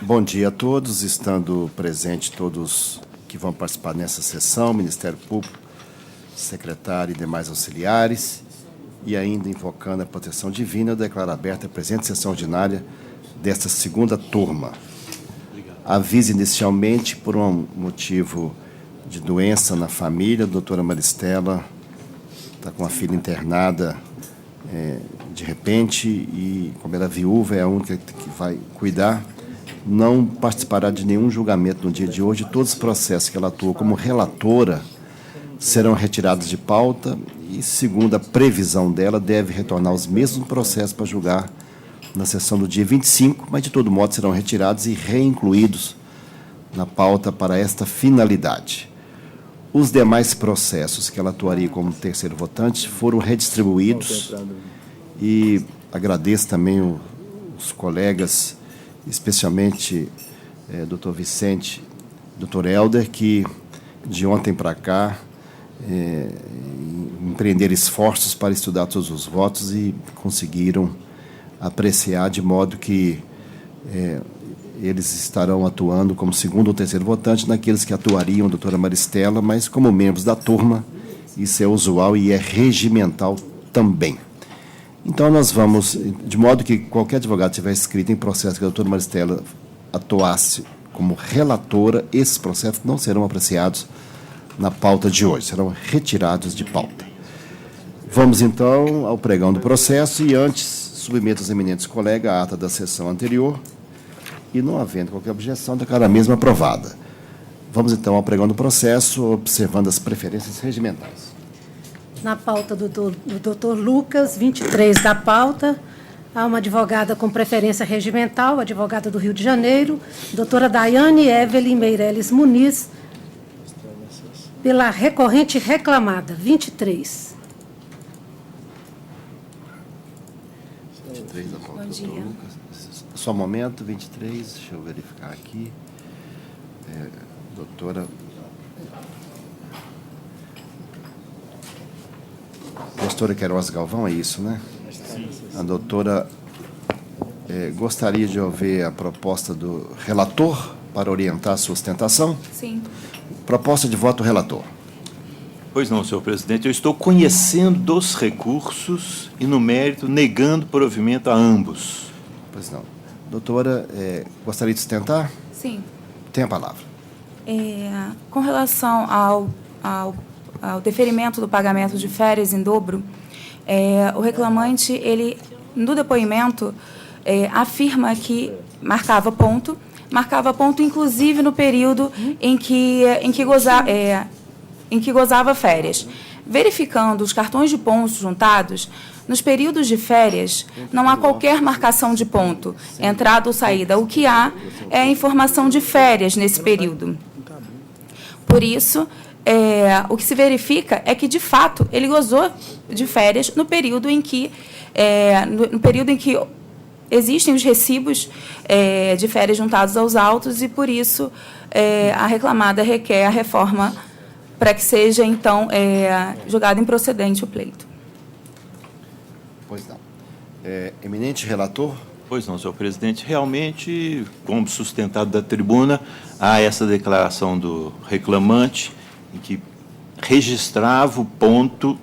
Bom dia a todos, estando presentes todos que vão participar nessa sessão, Ministério Público, secretário e demais auxiliares, e ainda invocando a proteção divina, eu declaro aberta a presente sessão ordinária desta segunda turma. Aviso inicialmente, por um motivo de doença na família, a doutora Maristela está com a filha internada de repente, e como ela é viúva, é a única que vai cuidar, não participará de nenhum julgamento no dia de hoje. Todos os processos que ela atua como relatora serão retirados de pauta e, segundo a previsão dela, deve retornar os mesmos processos para julgar na sessão do dia 25, mas, de todo modo, serão retirados e reincluídos na pauta para esta finalidade. Os demais processos que ela atuaria como terceiro votante foram redistribuídos e agradeço também os colegas, especialmente doutor Vicente, doutor Helder, que de ontem para cá empreenderam esforços para estudar todos os votos e conseguiram apreciar de modo que eles estarão atuando como segundo ou terceiro votante naqueles que atuariam, doutora Maristela, mas como membros da turma. Isso é usual e é regimental também. Então, nós vamos, de modo que qualquer advogado tiver escrito em processo que a doutora Maristela atuasse como relatora, esses processos não serão apreciados na pauta de hoje, serão retirados de pauta. Vamos, então, ao pregão do processo e, antes, submeto aos eminentes colegas a ata da sessão anterior e, não havendo qualquer objeção, declaro a mesma aprovada. Vamos, então, ao pregão do processo, observando as preferências regimentais. Na pauta do doutor Lucas, 23 da pauta, há uma advogada com preferência regimental, advogada do Rio de Janeiro, doutora Daiane Evelyn Meireles Muniz, pela recorrente reclamada, 23. 23 da pauta, doutor Lucas. Só um momento, 23, deixa eu verificar aqui. Doutora... Gestora Queiroz Galvão, é isso, né? Sim. A doutora gostaria de ouvir a proposta do relator para orientar a sustentação? Sim. Proposta de voto relator. Pois não, senhor presidente. Eu estou conhecendo dos recursos e, no mérito, negando provimento a ambos. Pois não. Doutora, gostaria de sustentar? Sim. Tem a palavra. Com relação ao deferimento do pagamento de férias em dobro, o reclamante, ele, no depoimento, afirma que marcava ponto, inclusive no período em que gozava férias. Verificando os cartões de pontos juntados, nos períodos de férias, não há qualquer marcação de ponto, entrada ou saída. O que há é a informação de férias nesse período. Por isso, o que se verifica é que, de fato, ele gozou de férias no período em que existem os recibos de férias juntados aos autos e, por isso, a reclamada requer a reforma para que seja, então, julgado improcedente o pleito. Pois não. Eminente relator? Pois não, senhor presidente. Realmente, como sustentado da tribuna, há essa declaração do reclamante, em que registrava o ponto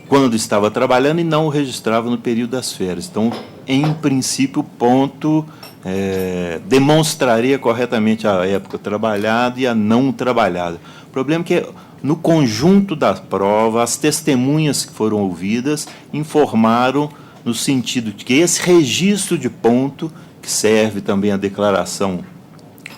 quando estava trabalhando e não o registrava no período das férias. Então, em princípio, o ponto demonstraria corretamente a época trabalhada e a não trabalhada. O problema é que, no conjunto da prova, as testemunhas que foram ouvidas informaram no sentido de que esse registro de ponto, que serve também à declaração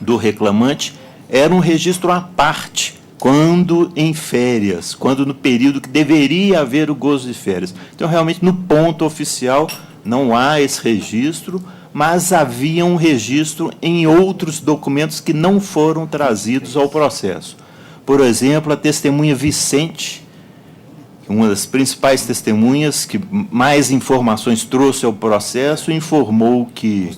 do reclamante, era um registro à parte, quando em férias, quando no período que deveria haver o gozo de férias. Então, realmente, no ponto oficial, não há esse registro, mas havia um registro em outros documentos que não foram trazidos ao processo. Por exemplo, a testemunha Vicente, uma das principais testemunhas que mais informações trouxe ao processo, informou que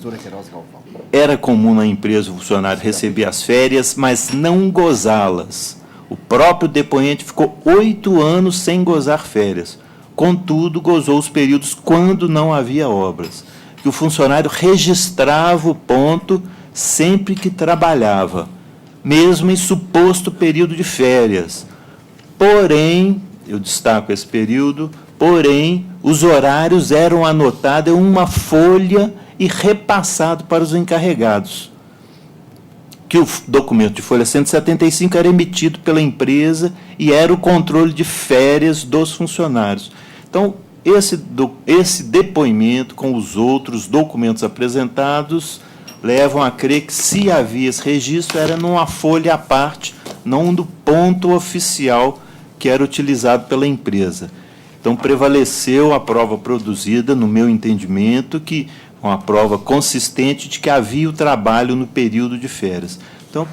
era comum na empresa o funcionário receber as férias, mas não gozá-las. O próprio depoente ficou 8 anos sem gozar férias. Contudo, gozou os períodos quando não havia obras. que o funcionário registrava o ponto sempre que trabalhava, mesmo em suposto período de férias. Porém, eu destaco esse período, porém, os horários eram anotados em uma folha e repassados para os encarregados. Que o documento de folha 175 era emitido pela empresa e era o controle de férias dos funcionários. Então, esse depoimento com os outros documentos apresentados levam a crer que, se havia esse registro, era numa folha à parte, não do ponto oficial que era utilizado pela empresa. Então, prevaleceu a prova produzida, no meu entendimento, que uma prova consistente de que havia o trabalho no período de férias. Então,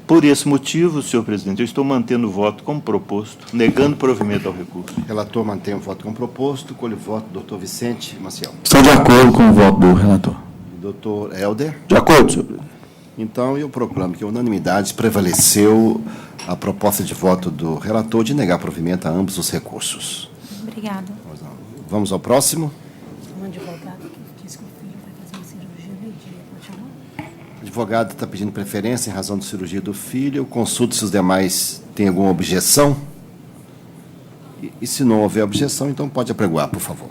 por esse motivo, senhor presidente, eu estou mantendo o voto como proposto, negando provimento ao recurso. Relator mantém o voto como proposto. Colhe o voto do doutor Vicente Maciel. Estou de acordo com o voto do relator. Doutor Helder. De acordo, senhor presidente. Então, eu proclamo que a unanimidade prevaleceu a proposta de voto do relator de negar provimento a ambos os recursos. Obrigada. Vamos ao próximo. Um advogado que disse que o filho vai fazer uma cirurgia meio-dia. Pode chamar? O advogado está pedindo preferência em razão da cirurgia do filho. Eu consulto se os demais têm alguma objeção. E se não houver objeção, então pode apregoar, por favor.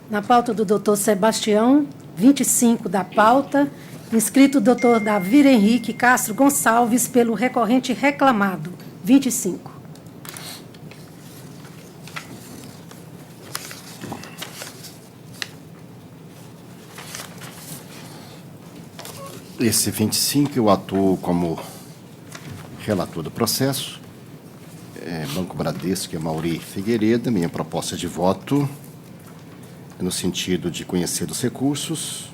Na pauta do doutor Sebastião, 25 da pauta, inscrito o doutor Davi Henrique Castro Gonçalves pelo recorrente reclamado, 25. Esse 25 eu atuo como relator do processo. Banco Bradesco, é Mauri Figueiredo. Minha proposta de voto é no sentido de conhecer dos recursos,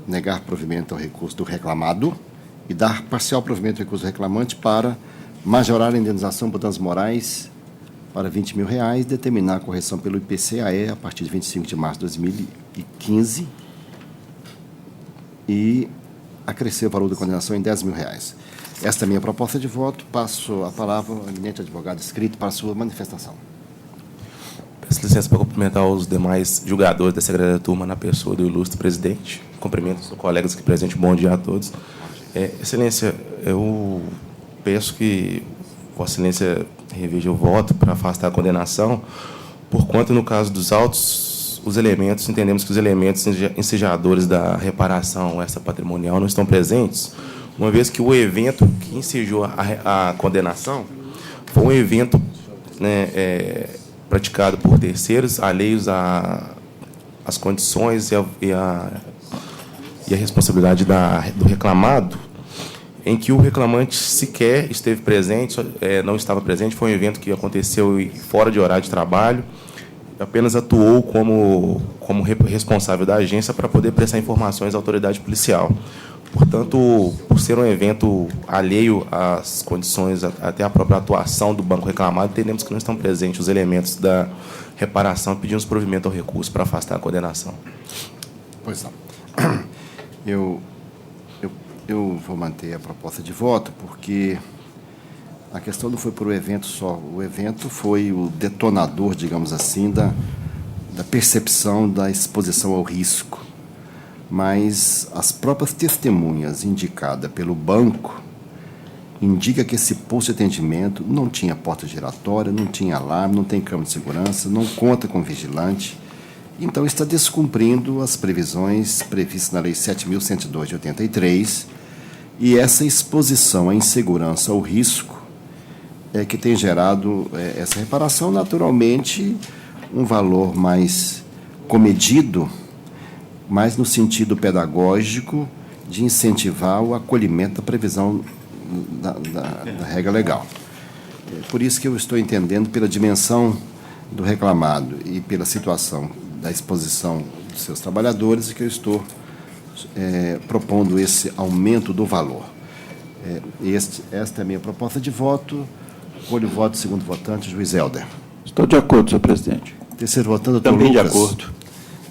negar provimento ao recurso do reclamado e dar parcial provimento ao recurso do reclamante para majorar a indenização por danos morais para R$20 mil, determinar a correção pelo IPCAE a partir de 25 de março de 2015 e acrescer o valor da condenação em R$10 mil. Esta é a minha proposta de voto. Passo a palavra ao eminente advogado inscrito para a sua manifestação. Peço licença para cumprimentar os demais julgadores da Secretaria da Turma na pessoa do ilustre presidente. Cumprimento os colegas aqui presentes. Bom dia a todos. Excelência, eu peço que Vossa Excelência reveja o voto para afastar a condenação, porquanto, no caso dos autos, os elementos, entendemos que os elementos ensejadores da reparação extrapatrimonial não estão presentes, uma vez que o evento que ensejou a condenação foi um evento, né, praticado por terceiros, alheios às condições e a responsabilidade do reclamado, em que o reclamante sequer esteve presente, não estava presente, foi um evento que aconteceu fora de horário de trabalho, apenas atuou como responsável da agência para poder prestar informações à autoridade policial. Portanto, por ser um evento alheio às condições, até a própria atuação do banco reclamado, entendemos que não estão presentes os elementos da reparação, pedimos provimento ao recurso para afastar a condenação. Pois não. Eu vou manter a proposta de voto, porque a questão não foi por um evento só. O evento foi o detonador, digamos assim, da percepção da exposição ao risco. Mas as próprias testemunhas indicadas pelo banco indicam que esse posto de atendimento não tinha porta giratória, não tinha alarme, não tem câmera de segurança, não conta com vigilante. Então, está descumprindo as previsões previstas na Lei 7.102 de 83, e essa exposição à insegurança, ao risco, é que tem gerado essa reparação. Naturalmente, um valor mais comedido, mas no sentido pedagógico de incentivar o acolhimento da previsão da regra legal. Por isso que eu estou entendendo, pela dimensão do reclamado e pela situação da exposição dos seus trabalhadores, que eu estou propondo esse aumento do valor. Esta é a minha proposta de voto. Colho o voto do segundo votante, juiz Helder. Estou de acordo, senhor presidente. Terceiro votante, doutor Também Lucas. de acordo.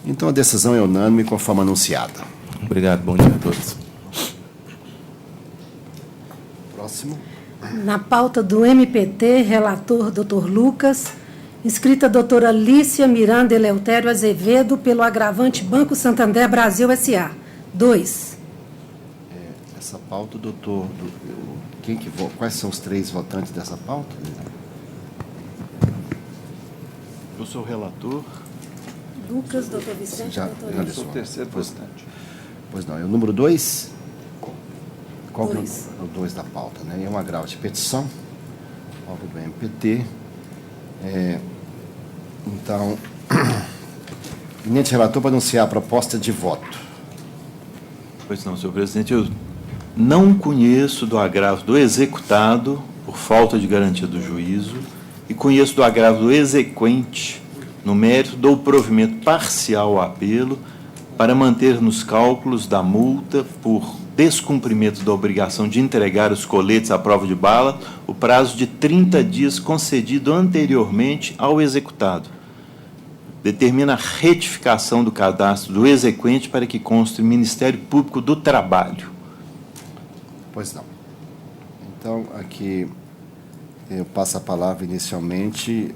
Então, a decisão é unânime, conforme anunciada. Obrigado, bom dia a todos. Próximo. Na pauta do MPT, relator doutor Lucas, Inscrita a doutora Lícia Miranda Eleutério Azevedo, pelo agravante Banco Santander Brasil S.A. 2. Essa pauta, doutor, quais são os 3 votantes dessa pauta? Eu sou o relator. Lucas, doutor Vicente, Já doutor listou. terceiro votante. Pois não, é o número 2? Qual que é Dois. o 2 da pauta, né? É um agravo de petição, alvo do MPT. Então, eminente relator, para anunciar a proposta de voto. Pois não, senhor presidente, eu não conheço do agravo do executado por falta de garantia do juízo e conheço do agravo do exequente no mérito do provimento parcial ao apelo para manter nos cálculos da multa por descumprimento da obrigação de entregar os coletes à prova de bala o prazo de 30 dias concedido anteriormente ao executado. Determina a retificação do cadastro do exequente para que conste o Ministério Público do Trabalho. Pois não. Então, aqui eu passo a palavra inicialmente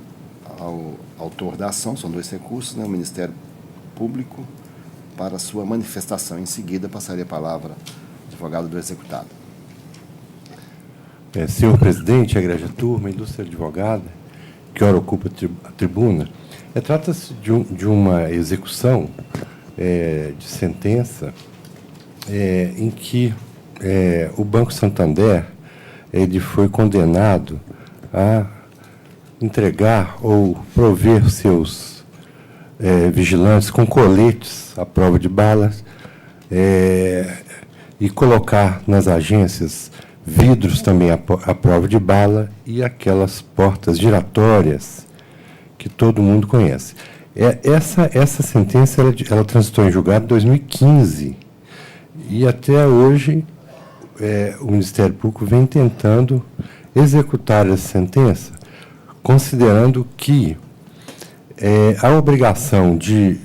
ao autor da ação, são 2 recursos, né, o Ministério Público, para a sua manifestação. Em seguida, passaria a palavra ao advogado do executado. Senhor presidente, egregia turma, ilustre advogada, que ora ocupa a tribuna, trata-se de uma execução de sentença em que o Banco Santander ele foi condenado a entregar ou prover seus vigilantes com coletes à prova de balas e colocar nas agências vidros também à prova de bala e aquelas portas giratórias que todo mundo conhece. Essa sentença ela transitou em julgado em 2015 e até hoje o Ministério Público vem tentando executar essa sentença, considerando que a obrigação de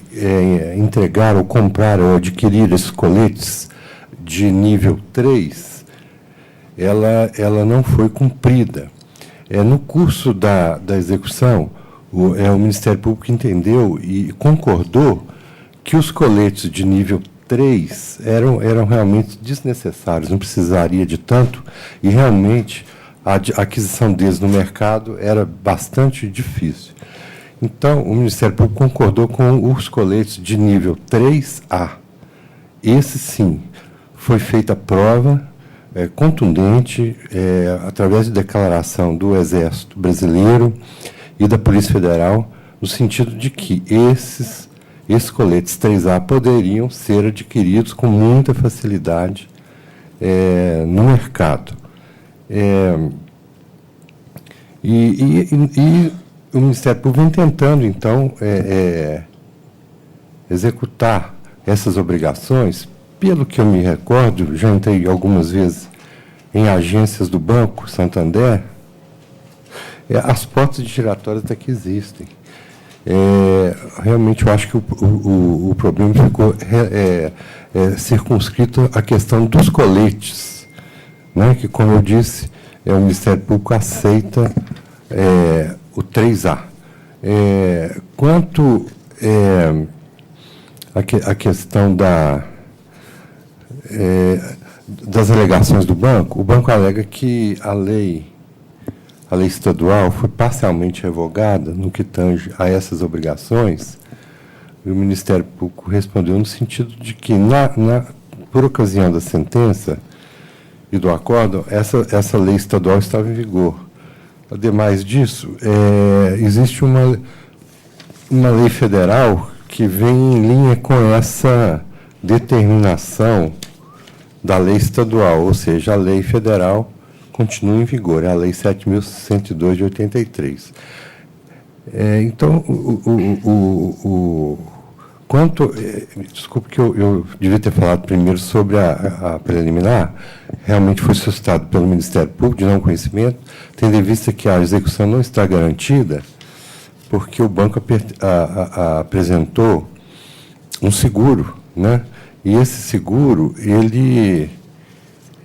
entregar ou comprar ou adquirir esses coletes de nível 3, ela não foi cumprida. No curso da execução, o Ministério Público entendeu e concordou que os coletes de nível 3 eram realmente desnecessários, não precisaria de tanto, e realmente a aquisição deles no mercado era bastante difícil. Então, o Ministério Público concordou com os coletes de nível 3A. Esse, sim, foi feita prova contundente, através de declaração do Exército Brasileiro e da Polícia Federal, no sentido de que esses coletes 3A poderiam ser adquiridos com muita facilidade no mercado. E o Ministério Público vem tentando, então, executar essas obrigações. Pelo que eu me recordo, já entrei algumas vezes em agências do Banco Santander, as portas giratórias até que existem. Realmente, eu acho que o problema ficou circunscrito à questão dos coletes, né, que, como eu disse, o Ministério Público aceita o 3A. Quanto à questão das alegações do banco, o banco alega que a lei estadual foi parcialmente revogada no que tange a essas obrigações, e o Ministério Público respondeu no sentido de que, por ocasião da sentença e do acordo, essa lei estadual estava em vigor. Ademais disso, existe uma lei federal que vem em linha com essa determinação da lei estadual, ou seja, a lei federal continua em vigor, é a Lei 7.102 de 83. Então, desculpe que eu devia ter falado primeiro sobre a preliminar, realmente foi suscitado pelo Ministério Público de não conhecimento, tendo em vista que a execução não está garantida, porque o banco apresentou um seguro, né? E esse seguro, ele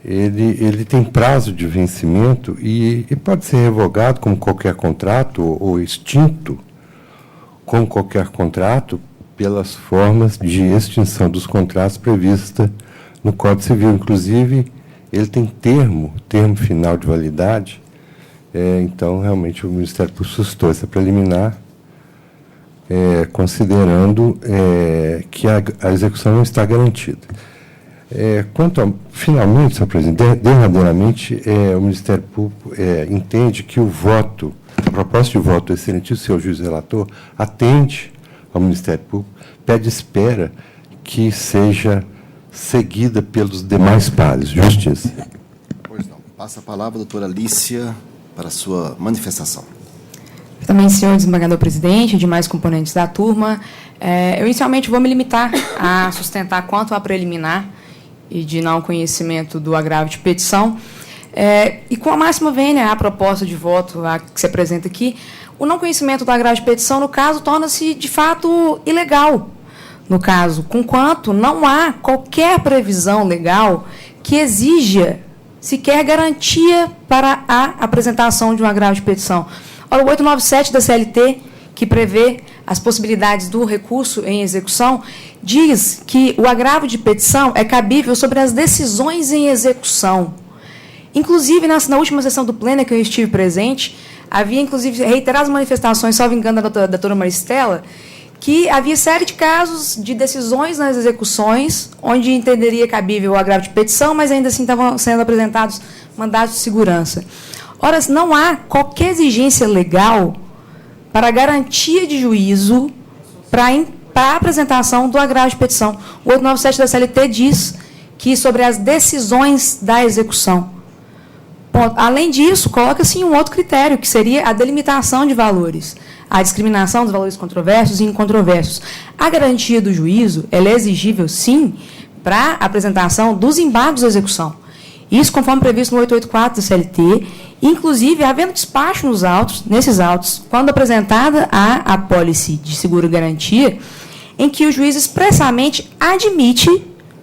ele tem prazo de vencimento e pode ser revogado como qualquer contrato ou extinto como qualquer contrato pelas formas de extinção dos contratos prevista no Código Civil. Inclusive, ele tem termo final de validade. Então, realmente, o Ministério Público suscitou essa preliminar, considerando que a execução não está garantida. Finalmente, senhor presidente, derradeiramente, o Ministério Público entende que a proposta de voto do excelentíssimo senhor juiz relator atende ao Ministério Público, espera que seja seguida pelos demais pares. Justiça. Pois não. Passa a palavra, doutora Lícia, para a sua manifestação. Também, senhor desembargador presidente e demais componentes da turma, eu inicialmente vou me limitar a sustentar quanto à preliminar e de não conhecimento do agravo de petição. E com a máxima vênia à proposta de voto que se apresenta aqui, o não conhecimento do agravo de petição, no caso, torna-se, de fato, ilegal. No caso, conquanto não há qualquer previsão legal que exija sequer garantia para a apresentação de um agravo de petição. Ora, o 897 da CLT, que prevê as possibilidades do recurso em execução, diz que o agravo de petição é cabível sobre as decisões em execução. Inclusive, na última sessão do Pleno que eu estive presente, havia, inclusive, reiteradas manifestações, salvo engano, da doutora Maristela, que havia série de casos de decisões nas execuções, onde entenderia cabível o agravo de petição, mas ainda assim estavam sendo apresentados mandados de segurança. Ora, não há qualquer exigência legal para garantia de juízo para a apresentação do agravo de petição. O 897 da CLT diz que sobre as decisões da execução. Ponto. Além disso, coloca-se um outro critério, que seria a delimitação de valores, a discriminação dos valores controversos e incontroversos. A garantia do juízo ela é exigível, sim, para a apresentação dos embargos da execução. Isso conforme previsto no 884 da CLT, inclusive havendo despacho nesses autos, quando apresentada a apólice de seguro-garantia, em que o juiz expressamente admite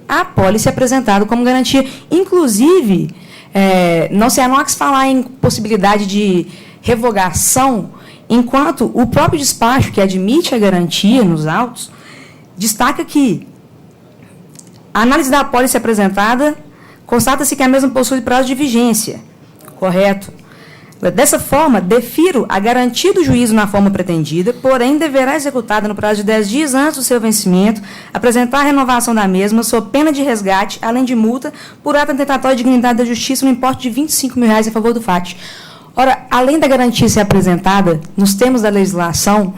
a apólice apresentada como garantia. Inclusive, não há que se falar em possibilidade de revogação, enquanto o próprio despacho, que admite a garantia nos autos, destaca que a análise da apólice apresentada constata-se que a mesma possui prazo de vigência. Correto. Dessa forma, defiro a garantia do juízo na forma pretendida, porém deverá executada no prazo de 10 dias antes do seu vencimento, apresentar a renovação da mesma, sob pena de resgate, além de multa, por ato atentatório de dignidade da justiça, no importe de R$25 mil em favor do FAT. Ora, além da garantia ser apresentada, nos termos da legislação,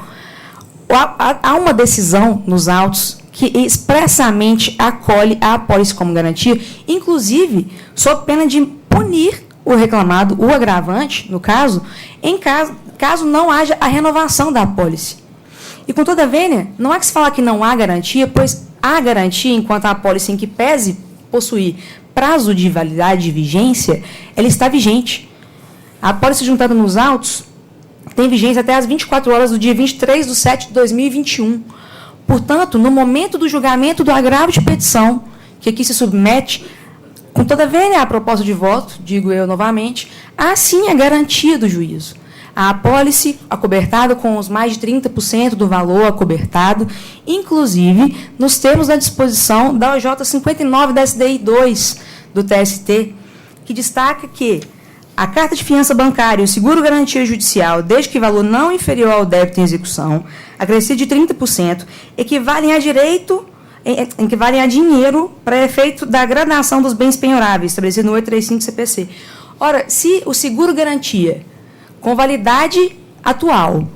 há uma decisão nos autos que expressamente acolhe a apólice como garantia, inclusive sob pena de punir o reclamado, o agravante, no caso, caso não haja a renovação da apólice. E, com toda a vênia, não há que se falar que não há garantia, pois há garantia enquanto a apólice em que pese possuir prazo de validade e vigência, ela está vigente. A apólice juntada nos autos tem vigência até as 24 horas do dia 23/7/2021. Portanto, no momento do julgamento do agravo de petição, que aqui se submete, com toda a vênia à proposta de voto, digo eu novamente, há sim a garantia do juízo. A apólice acobertada com os mais de 30% do valor acobertado, inclusive nos termos da disposição da OJ 59 da SDI 2 do TST, que destaca que a carta de fiança bancária e o seguro garantia judicial, desde que valor não inferior ao débito em execução, acrescido de 30%, equivalem a dinheiro para efeito da gradação dos bens penhoráveis, estabelecido no 835 CPC. Ora, se o seguro garantia, com validade atual,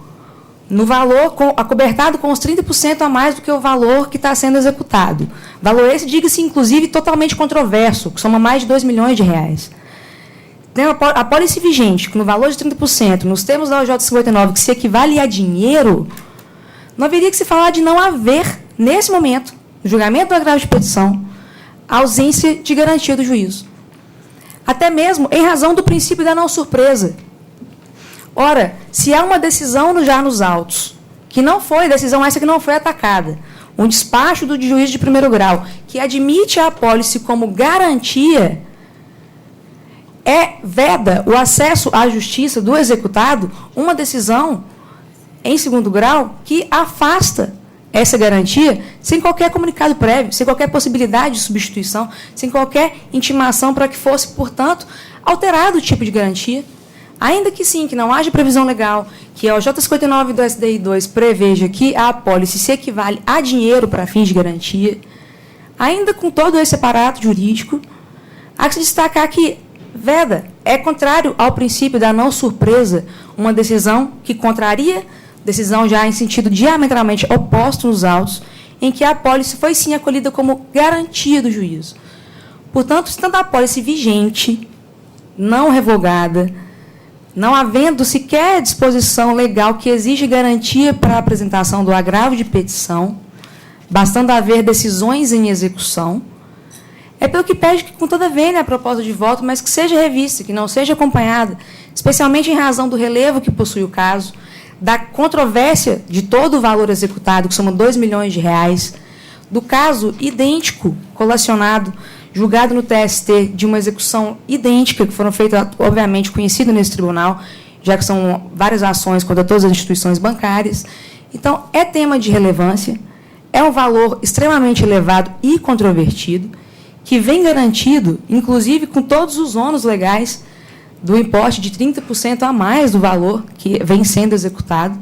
no valor acobertado com os 30% a mais do que o valor que está sendo executado, valor esse, diga-se, inclusive, totalmente controverso, que soma mais de R$2 milhões. Tem a apólice vigente, no valor de 30%, nos termos da OJ 59, que se equivale a dinheiro, não haveria que se falar de não haver, nesse momento, no julgamento do agravo de petição, a ausência de garantia do juízo. Até mesmo em razão do princípio da não surpresa. Ora, se há uma decisão já nos autos, que não foi, decisão essa que não foi atacada, um despacho do juiz de primeiro grau, que admite a apólice como garantia, veda o acesso à justiça do executado uma decisão em segundo grau que afasta essa garantia sem qualquer comunicado prévio, sem qualquer possibilidade de substituição, sem qualquer intimação para que fosse, portanto, alterado o tipo de garantia. Ainda que sim, que não haja previsão legal, que a J59 do SDI 2 preveja que a apólice se equivale a dinheiro para fins de garantia, ainda com todo esse aparato jurídico, há que se destacar que veda é contrário ao princípio da não surpresa, uma decisão que contraria, decisão já em sentido diametralmente oposto nos autos, em que a apólice foi sim acolhida como garantia do juízo. Portanto, estando a apólice vigente, não revogada, não havendo sequer disposição legal que exige garantia para a apresentação do agravo de petição, bastando haver decisões em execução, é pelo que pede que, com toda vênia, a proposta de voto, mas que seja revista, que não seja acompanhada, especialmente em razão do relevo que possui o caso, da controvérsia de todo o valor executado, que soma R$2 milhões, do caso idêntico, colacionado, julgado no TST, de uma execução idêntica, que foram feitas, obviamente, conhecido nesse tribunal, já que são várias ações contra todas as instituições bancárias. Então, é tema de relevância, é um valor extremamente elevado e controvertido, que vem garantido, inclusive, com todos os ônus legais do importe de 30% a mais do valor que vem sendo executado,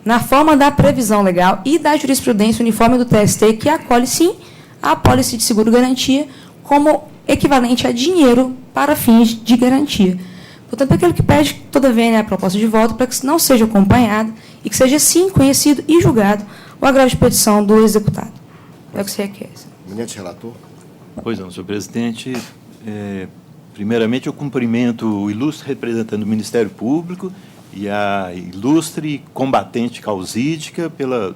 na forma da previsão legal e da jurisprudência uniforme do TST, que acolhe, sim, a apólice de seguro-garantia como equivalente a dinheiro para fins de garantia. Portanto, é aquele que pede toda vez a proposta de voto para que não seja acompanhado e que seja, sim, conhecido e julgado o agravo de petição do executado. É o que se requer. Eminente relator. Pois não, senhor presidente. Primeiramente, eu cumprimento o ilustre representante do Ministério Público e a ilustre combatente causídica pela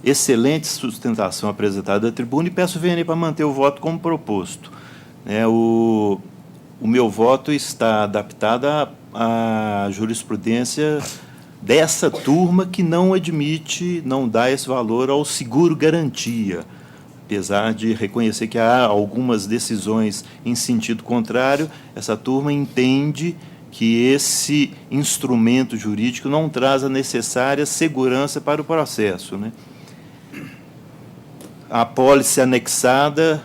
excelente sustentação apresentada à tribuna e peço vênia para manter o voto como proposto. O meu voto está adaptado à jurisprudência dessa turma que não admite, não dá esse valor ao seguro-garantia, apesar de reconhecer que há algumas decisões em sentido contrário. Essa turma entende que esse instrumento jurídico não traz a necessária segurança para o processo, né? A apólice anexada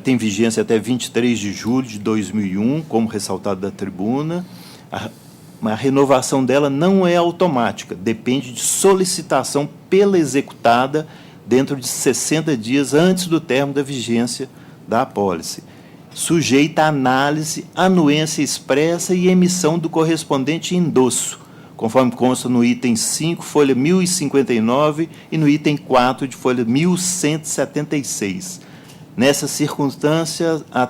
tem vigência até 23 de julho de 2001, como ressaltado da tribuna. A renovação dela não é automática, depende de solicitação pela executada dentro de 60 dias antes do término da vigência da apólice, sujeita a análise, anuência expressa e emissão do correspondente endosso, conforme consta no item 5, folha 1059, e no item 4, de folha 1176. Nessa circunstância, a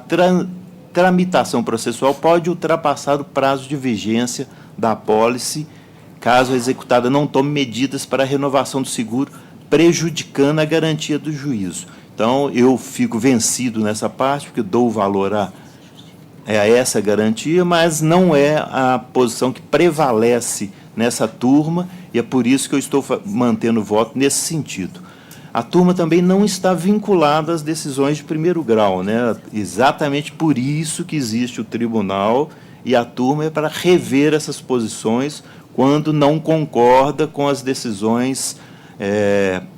tramitação processual pode ultrapassar o prazo de vigência da apólice, caso a executada não tome medidas para a renovação do seguro, prejudicando a garantia do juízo. Então, eu fico vencido nessa parte, porque dou valor a essa garantia, mas não é a posição que prevalece nessa turma, e é por isso que eu estou mantendo o voto nesse sentido. A turma também não está vinculada às decisões de primeiro grau, né? Exatamente por isso que existe o tribunal, e a turma é para rever essas posições quando não concorda com as decisões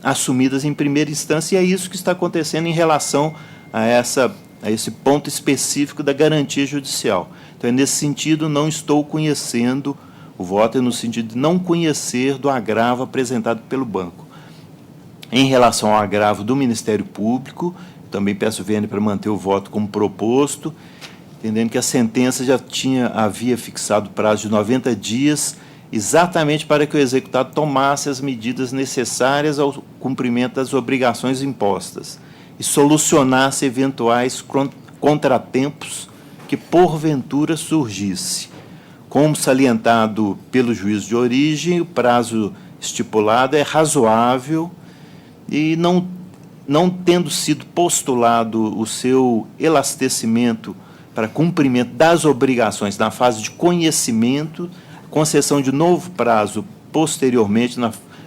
assumidas em primeira instância, e é isso que está acontecendo em relação a esse ponto específico da garantia judicial. Então, é nesse sentido, não estou conhecendo, o voto é no sentido de não conhecer do agravo apresentado pelo banco. Em relação ao agravo do Ministério Público, também peço vênia para manter o voto como proposto, entendendo que a sentença já havia fixado o prazo de 90 dias, exatamente para que o executado tomasse as medidas necessárias ao cumprimento das obrigações impostas e solucionasse eventuais contratempos que, porventura, surgisse. Como salientado pelo juízo de origem, o prazo estipulado é razoável e, não tendo sido postulado o seu elastecimento para cumprimento das obrigações na fase de conhecimento, concessão de novo prazo posteriormente,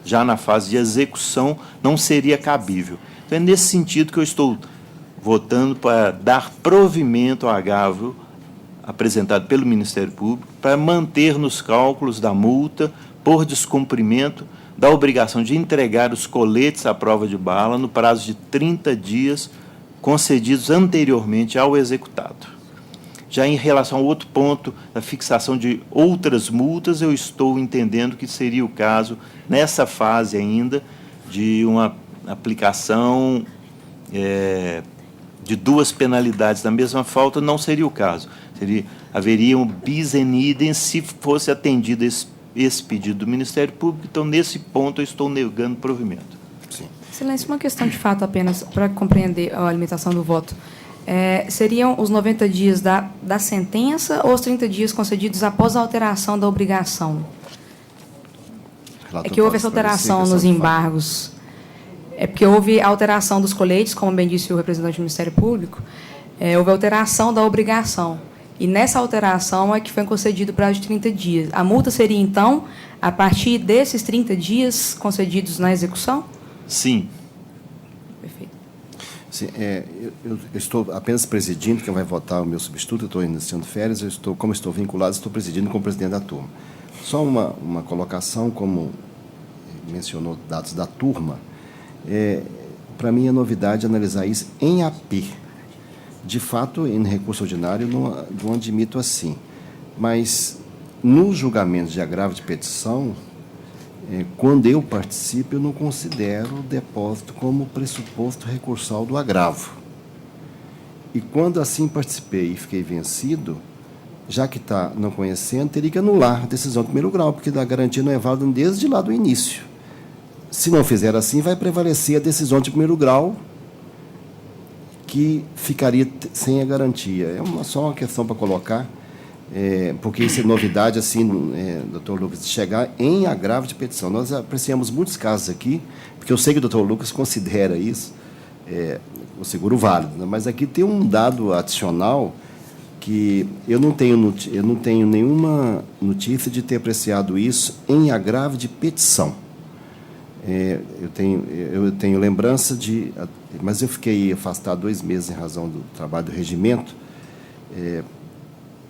já na fase de execução, não seria cabível. Então, é nesse sentido que eu estou votando para dar provimento ao agravo apresentado pelo Ministério Público para manter nos cálculos da multa por descumprimento da obrigação de entregar os coletes à prova de bala no prazo de 30 dias concedidos anteriormente ao executado. Já em relação ao outro ponto, da fixação de outras multas, eu estou entendendo que seria o caso, nessa fase ainda, de uma aplicação de 2 penalidades da mesma falta, não seria o caso. Haveria um bis in idem se fosse atendido esse pedido do Ministério Público. Então, nesse ponto, eu estou negando provimento. Sim. Excelência, uma questão de fato apenas para compreender a limitação do voto. Seriam os 90 dias da sentença ou os 30 dias concedidos após a alteração da obrigação? É que houve essa alteração nos embargos. É porque houve alteração dos coletes, como bem disse o representante do Ministério Público, houve alteração da obrigação. E nessa alteração é que foi concedido o prazo de 30 dias. A multa seria, então, a partir desses 30 dias concedidos na execução? Sim. Perfeito. Sim, eu estou apenas presidindo, quem vai votar o meu substituto, eu estou iniciando férias, como estou vinculado, estou presidindo como presidente da turma. Só uma colocação, como mencionou dados da turma, para mim é novidade analisar isso em AP. De fato, em recurso ordinário, não admito assim. Mas, nos julgamentos de agravo de petição, quando eu participo, eu não considero o depósito como pressuposto recursal do agravo. E quando assim participei e fiquei vencido, já que está não conhecendo, teria que anular a decisão do primeiro grau, porque a garantia não é válida desde lá do início. Se não fizer assim, vai prevalecer a decisão de primeiro grau, que ficaria sem a garantia. Só uma questão para colocar, porque isso é novidade, assim, doutor Lucas, de chegar em agravo de petição. Nós apreciamos muitos casos aqui, porque eu sei que o doutor Lucas considera isso, o seguro válido, né? Mas aqui tem um dado adicional que eu não tenho nenhuma notícia de ter apreciado isso em agravo de petição. Eu tenho lembrança mas eu fiquei afastado 2 meses em razão do trabalho do regimento,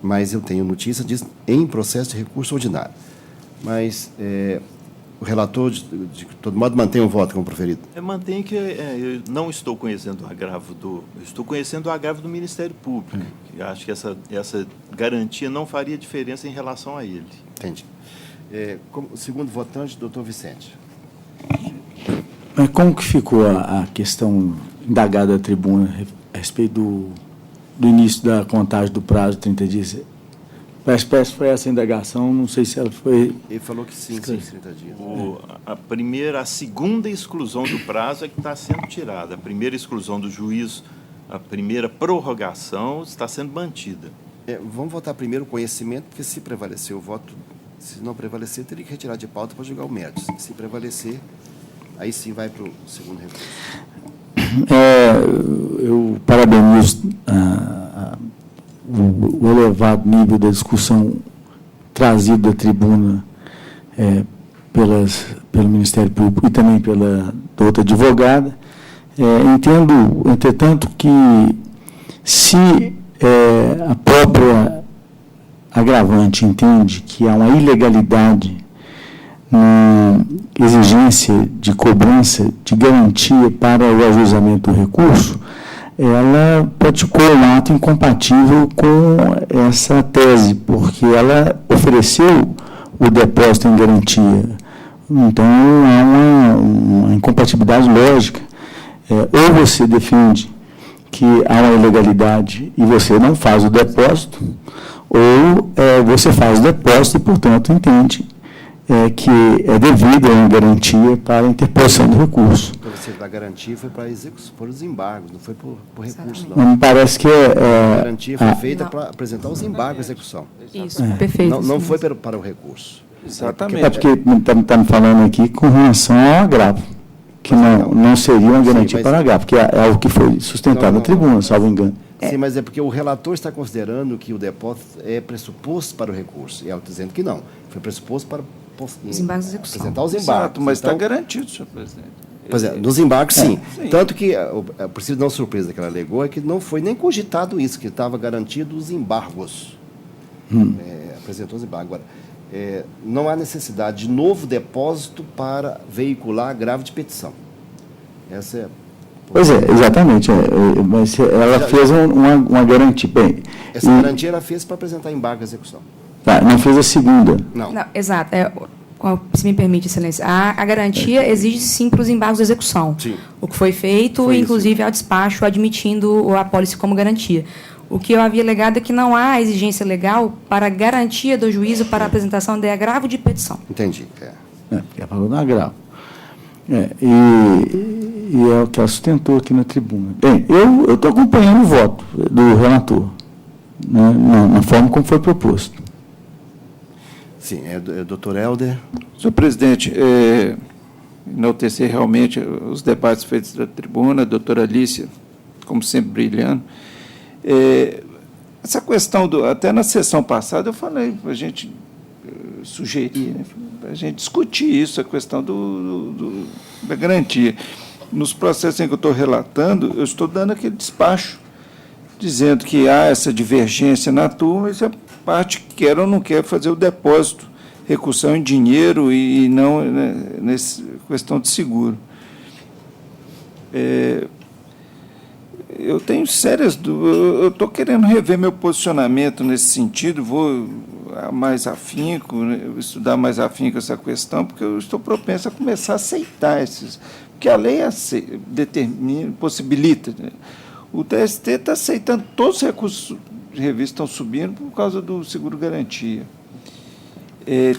mas eu tenho notícia disso em processo de recurso ordinário. Mas o relator, de todo modo, mantém o voto como proferido? Eu mantenho que eu não estou conhecendo o agravo estou conhecendo o agravo do Ministério Público. Que acho que essa garantia não faria diferença em relação a ele. Entendi. Como segundo votante, doutor Vicente. Mas como que ficou a questão indagada da tribuna a respeito do início da contagem do prazo de 30 dias? Parece que foi essa indagação, não sei se ela foi... Ele falou que sim, 30 dias. A segunda exclusão do prazo é que está sendo tirada. A primeira exclusão do juízo, a primeira prorrogação está sendo mantida. Vamos votar primeiro o conhecimento, porque se prevalecer o voto, se não prevalecer, teria que retirar de pauta para julgar o mérito. Se prevalecer, aí sim vai para o segundo recurso. Eu parabenizo o elevado nível da discussão trazido da tribuna pelo Ministério Público e também pela outra advogada. Entendo, entretanto, que se a própria agravante entende que há uma ilegalidade na exigência de cobrança de garantia para o ajuizamento do recurso, ela praticou um ato incompatível com essa tese, porque ela ofereceu o depósito em garantia. Então, há uma incompatibilidade lógica. Ou você defende que há uma ilegalidade e você não faz o depósito, ou você faz o depósito e, portanto, entende que é devido a uma garantia para a interposição do recurso. Para você dar garantia foi para os embargos, não foi por recurso, não. Não me parece que a garantia foi feita para apresentar os embargos à execução. Isso, perfeito. Não foi para o recurso. Exatamente. Porque está me falando aqui com relação ao agravo, que não seria uma garantia para agravo, que é algo que foi sustentado na tribuna, salvo engano. Sim, mas é porque o relator está considerando que o depósito é pressuposto para o recurso, e ela está dizendo que não, foi pressuposto para os embargos de execução. Apresentar os embargos. Exato, mas está garantido, senhor presidente. Pois nos embargos, sim. Tanto que a princípio não surpresa que ela alegou é que não foi nem cogitado isso, que estava garantido os embargos. apresentou os embargos. Agora, não há necessidade de novo depósito para veicular agravo de petição. Essa é... Pois é, exatamente. Mas ela fez uma garantia. Bem, essa garantia ela fez para apresentar embargo à execução. Tá, não fez a segunda. Não. Exato. Se me permite, Excelência, a garantia exige sim para os embargos de execução. Sim. O que foi feito, inclusive, ao despacho admitindo a apólice como garantia. O que eu havia alegado é que não há exigência legal para garantia do juízo para a apresentação de agravo de petição. Entendi. É falou do agravo. E é o que ela sustentou aqui na tribuna. Bem, eu estou acompanhando o voto do relator, né, na forma como foi proposto. Sim, doutor Helder. Senhor presidente, enaltecer realmente os debates feitos da tribuna, a doutora Alicia, como sempre, brilhando. Essa questão, até na sessão passada, eu falei para a gente sugerir, né, para a gente discutir isso, a questão da garantia. Nos processos em que eu estou relatando, eu estou dando aquele despacho, dizendo que há essa divergência na turma, e se a parte quer ou não quer fazer o depósito, recursão em dinheiro e não, né, nessa questão de seguro. Eu tenho sérias dúvidas, eu estou querendo rever meu posicionamento nesse sentido, vou mais afinco, né, estudar mais afinco essa questão, porque eu estou propenso a começar a aceitar esses, porque a lei determina, possibilita, né? O TST está aceitando todos os recursos de revista estão subindo por causa do seguro-garantia.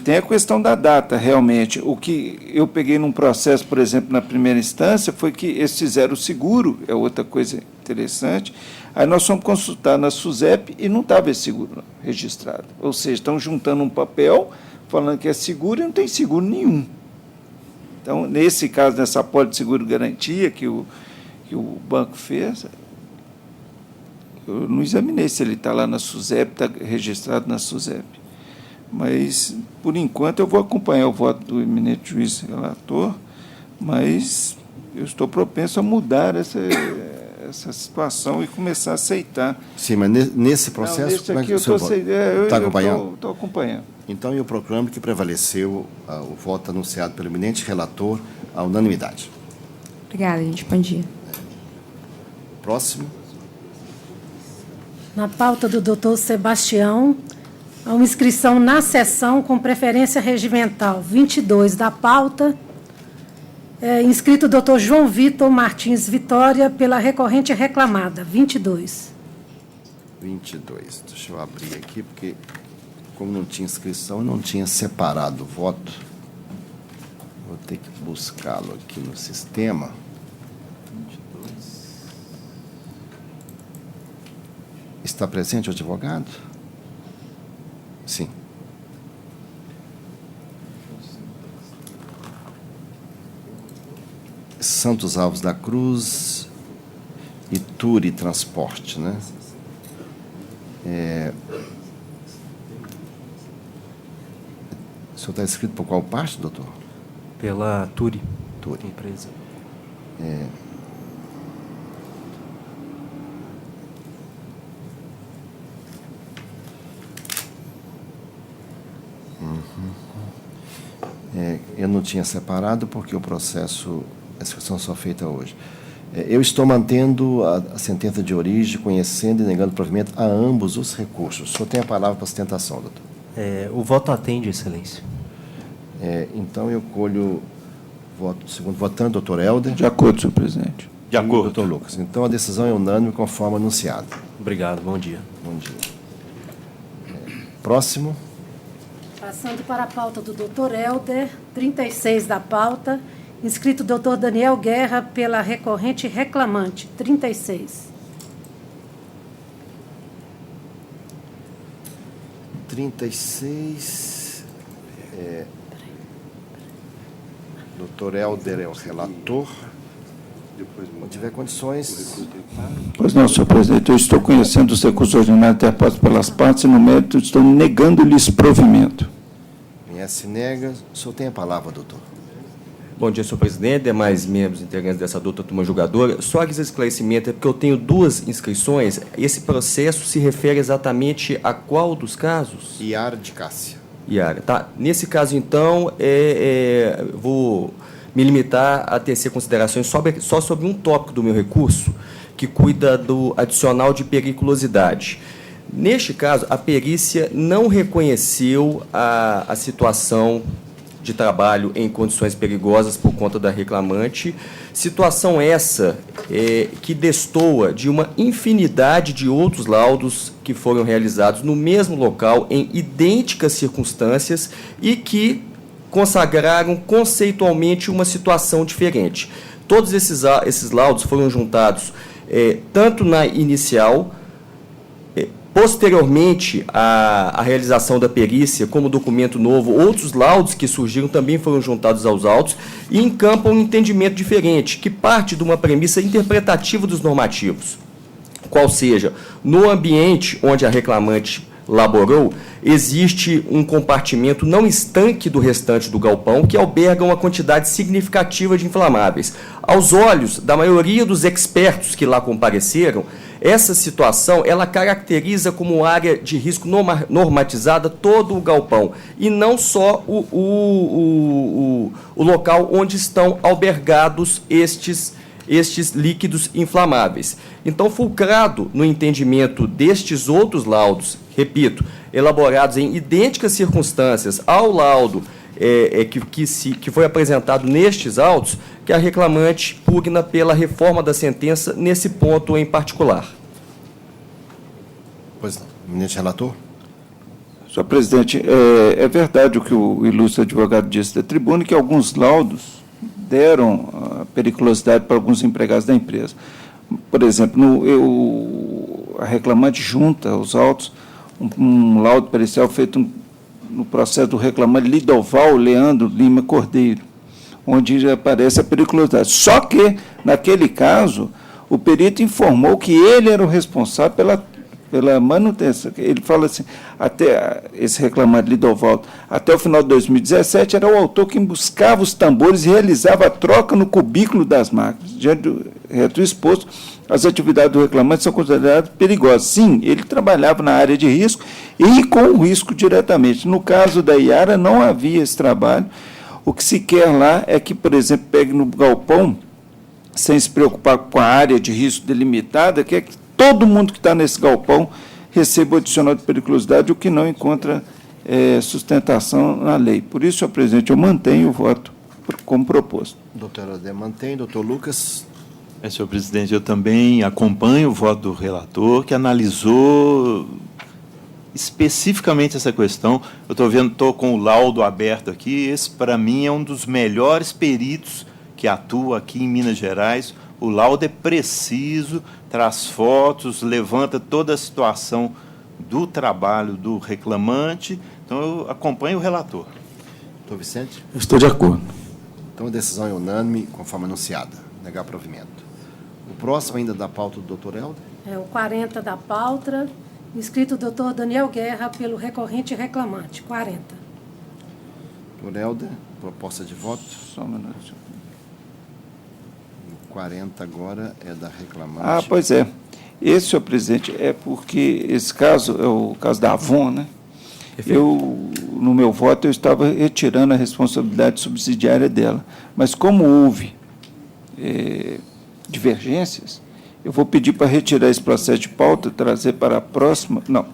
Tem a questão da data, realmente. O que eu peguei num processo, por exemplo, na primeira instância, foi que eles fizeram o seguro, é outra coisa interessante. Aí nós fomos consultar na SUSEP e não estava esse seguro registrado. Ou seja, estão juntando um papel falando que é seguro e não tem seguro nenhum. Então, nesse caso, nessa apólice de seguro-garantia que o banco fez, eu não examinei se ele está lá na SUSEP, está registrado na SUSEP. Mas, por enquanto, eu vou acompanhar o voto do eminente juiz relator, mas eu estou propenso a mudar essa situação e começar a aceitar. Sim, mas nesse processo... Não, nesse aqui eu estou acompanhando. Estou acompanhando. Então, eu proclamo que prevaleceu o voto anunciado pelo eminente relator à unanimidade. Obrigada, gente. Bom dia. Próximo. Na pauta do doutor Sebastião, há uma inscrição na sessão com preferência regimental 22 da pauta. Inscrito o doutor João Vitor Martins Vitória pela recorrente reclamada, 22. 22. Deixa eu abrir aqui, porque, como não tinha inscrição, eu não tinha separado o voto. Vou ter que buscá-lo aqui no sistema. 22. Está presente o advogado? Sim. Santos Alves da Cruz e Turi Transporte, né? O senhor está inscrito por qual parte, doutor? Pela Turi. Turi. Empresa. Eu não tinha separado porque o processo, a inscrição só feita hoje. Eu estou mantendo a sentença de origem, conhecendo e negando provimento a ambos os recursos. O senhor tem a palavra para sustentação, doutor. O voto atende, Excelência. Então, eu colho o voto do segundo votante, doutor Helder. De acordo, senhor presidente. De acordo. Doutor Lucas. Então, a decisão é unânime, conforme anunciado. Obrigado, bom dia. Bom dia. Próximo. Passando para a pauta do doutor Helder, 36 da pauta, inscrito o doutor Daniel Guerra pela recorrente reclamante, 36. 36. Doutor Helder é o relator. Quando tiver condições... Pois não, senhor presidente, eu estou conhecendo os recursos ordinários interpostos pelas partes e, no mérito, estou negando-lhes provimento. Se nega, o senhor tem a palavra, doutor. Bom dia, senhor presidente, demais membros integrantes dessa douta turma julgadora. Só aqui esse esclarecimento é porque eu tenho 2 inscrições. Esse processo se refere exatamente a qual dos casos? Iara de Cássia. Iara, tá. Nesse caso, então, vou me limitar a tecer considerações só sobre um tópico do meu recurso, que cuida do adicional de periculosidade. Neste caso, a perícia não reconheceu a situação de trabalho em condições perigosas por conta da reclamante, situação essa que destoa de uma infinidade de outros laudos que foram realizados no mesmo local, em idênticas circunstâncias, e que consagraram conceitualmente uma situação diferente. Todos esses laudos foram juntados tanto na inicial, posteriormente à realização da perícia, como documento novo, outros laudos que surgiram também foram juntados aos autos e encampam um entendimento diferente, que parte de uma premissa interpretativa dos normativos, qual seja, no ambiente onde a reclamante laborou, existe um compartimento não estanque do restante do galpão que alberga uma quantidade significativa de inflamáveis. Aos olhos da maioria dos expertos que lá compareceram, essa situação ela caracteriza como área de risco normatizada todo o galpão, e não só o local onde estão albergados estes líquidos inflamáveis. Então, fulcrado no entendimento destes outros laudos, repito, elaborados em idênticas circunstâncias ao laudo que foi apresentado nestes autos, que a reclamante pugna pela reforma da sentença nesse ponto em particular. Pois não. Eminente relator. Senhor presidente, é verdade o que o ilustre advogado disse da tribuna, que alguns laudos deram a periculosidade para alguns empregados da empresa. Por exemplo, a reclamante junta aos autos um laudo pericial feito no processo do reclamante Lidoval Leandro Lima Cordeiro, onde aparece a periculosidade. Só que, naquele caso, o perito informou que ele era o responsável pela manutenção. Ele fala assim, até esse reclamante Lidoval, até o final de 2017, era o autor que buscava os tambores e realizava a troca no cubículo das máquinas. Diante do reto exposto, as atividades do reclamante são consideradas perigosas. Sim, ele trabalhava na área de risco e com o risco diretamente. No caso da Iara, não havia esse trabalho. O que se quer lá é que, por exemplo, pegue no galpão, sem se preocupar com a área de risco delimitada, que é que todo mundo que está nesse galpão receba o adicional de periculosidade, o que não encontra sustentação na lei. Por isso, senhor presidente, eu mantenho o voto como proposto. Doutora Adé mantém. Doutor Lucas. Senhor presidente, eu também acompanho o voto do relator, que analisou especificamente essa questão. Eu estou com o laudo aberto aqui. Esse, para mim, é um dos melhores peritos que atua aqui em Minas Gerais. O laudo é preciso, traz fotos, levanta toda a situação do trabalho do reclamante. Então, eu acompanho o relator. Doutor Vicente? Eu estou de acordo. Então, a decisão é unânime, conforme anunciada. Negar provimento. O próximo, ainda da pauta do doutor Helder? É o 40 da pauta, inscrito o doutor Daniel Guerra, pelo recorrente e reclamante. 40. Doutor Helder, proposta de voto? Só um minuto. O 40 agora é da reclamante. Pois é. Esse, senhor presidente, é porque esse caso é o caso da Avon, né? No meu voto, eu estava retirando a responsabilidade subsidiária dela. Mas como houve divergências, eu vou pedir para retirar esse processo de pauta, trazer para a próxima... Não,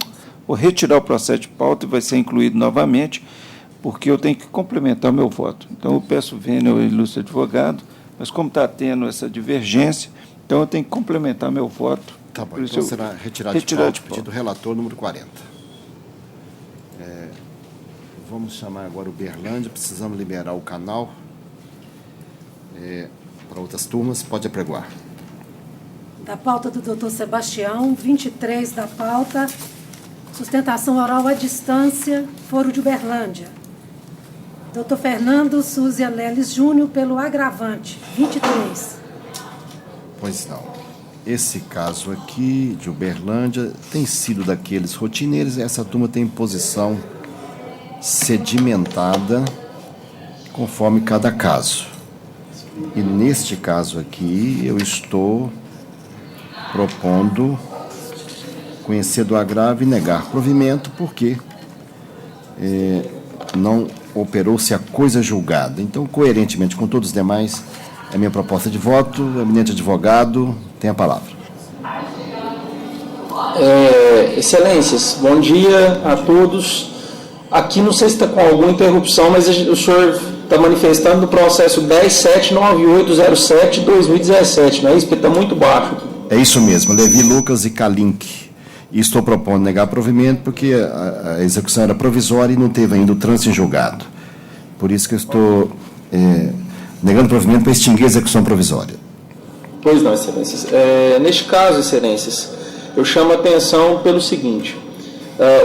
vou retirar o processo de pauta e vai ser incluído novamente, porque eu tenho que complementar o meu voto. Então, eu peço vênia ao ilustre advogado, mas como está tendo essa divergência, então eu tenho que complementar meu voto. Tá bom, então será retirado de pauta, pedido do relator número 40. Vamos chamar agora o Berlândia, precisamos liberar o canal para outras turmas. Pode apregoar. Da pauta do doutor Sebastião, 23 da pauta, sustentação oral à distância, Foro de Uberlândia. Doutor Fernando Súzia Leles Júnior, pelo agravante, 23. Pois não. Esse caso aqui, de Uberlândia, tem sido daqueles rotineiros. Essa turma tem posição sedimentada, conforme cada caso. E neste caso aqui, eu estou propondo conhecer do agravo e negar provimento, porque não operou-se a coisa julgada. Então, coerentemente com todos os demais, é a minha proposta de voto. O eminente advogado tem a palavra. Excelências, bom dia a todos. Aqui não sei se está com alguma interrupção, mas o senhor está manifestando no processo 10.79807/2017, não é isso? Porque está muito baixo. É isso mesmo, Levi Lucas e Kalink. E estou propondo negar provimento porque a execução era provisória e não teve ainda o trânsito em julgado. Por isso que eu estou negando provimento para extinguir a execução provisória. Pois não, excelências. Neste caso, excelências, eu chamo a atenção pelo seguinte.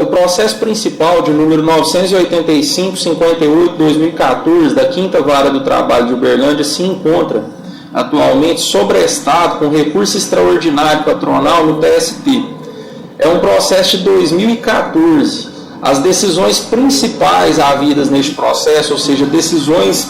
O processo principal de número 985-58-2014 da 5ª Vara do Trabalho de Uberlândia se encontra atualmente sobrestado com recurso extraordinário patronal no TST. É um processo de 2014. As decisões principais havidas neste processo, ou seja, decisões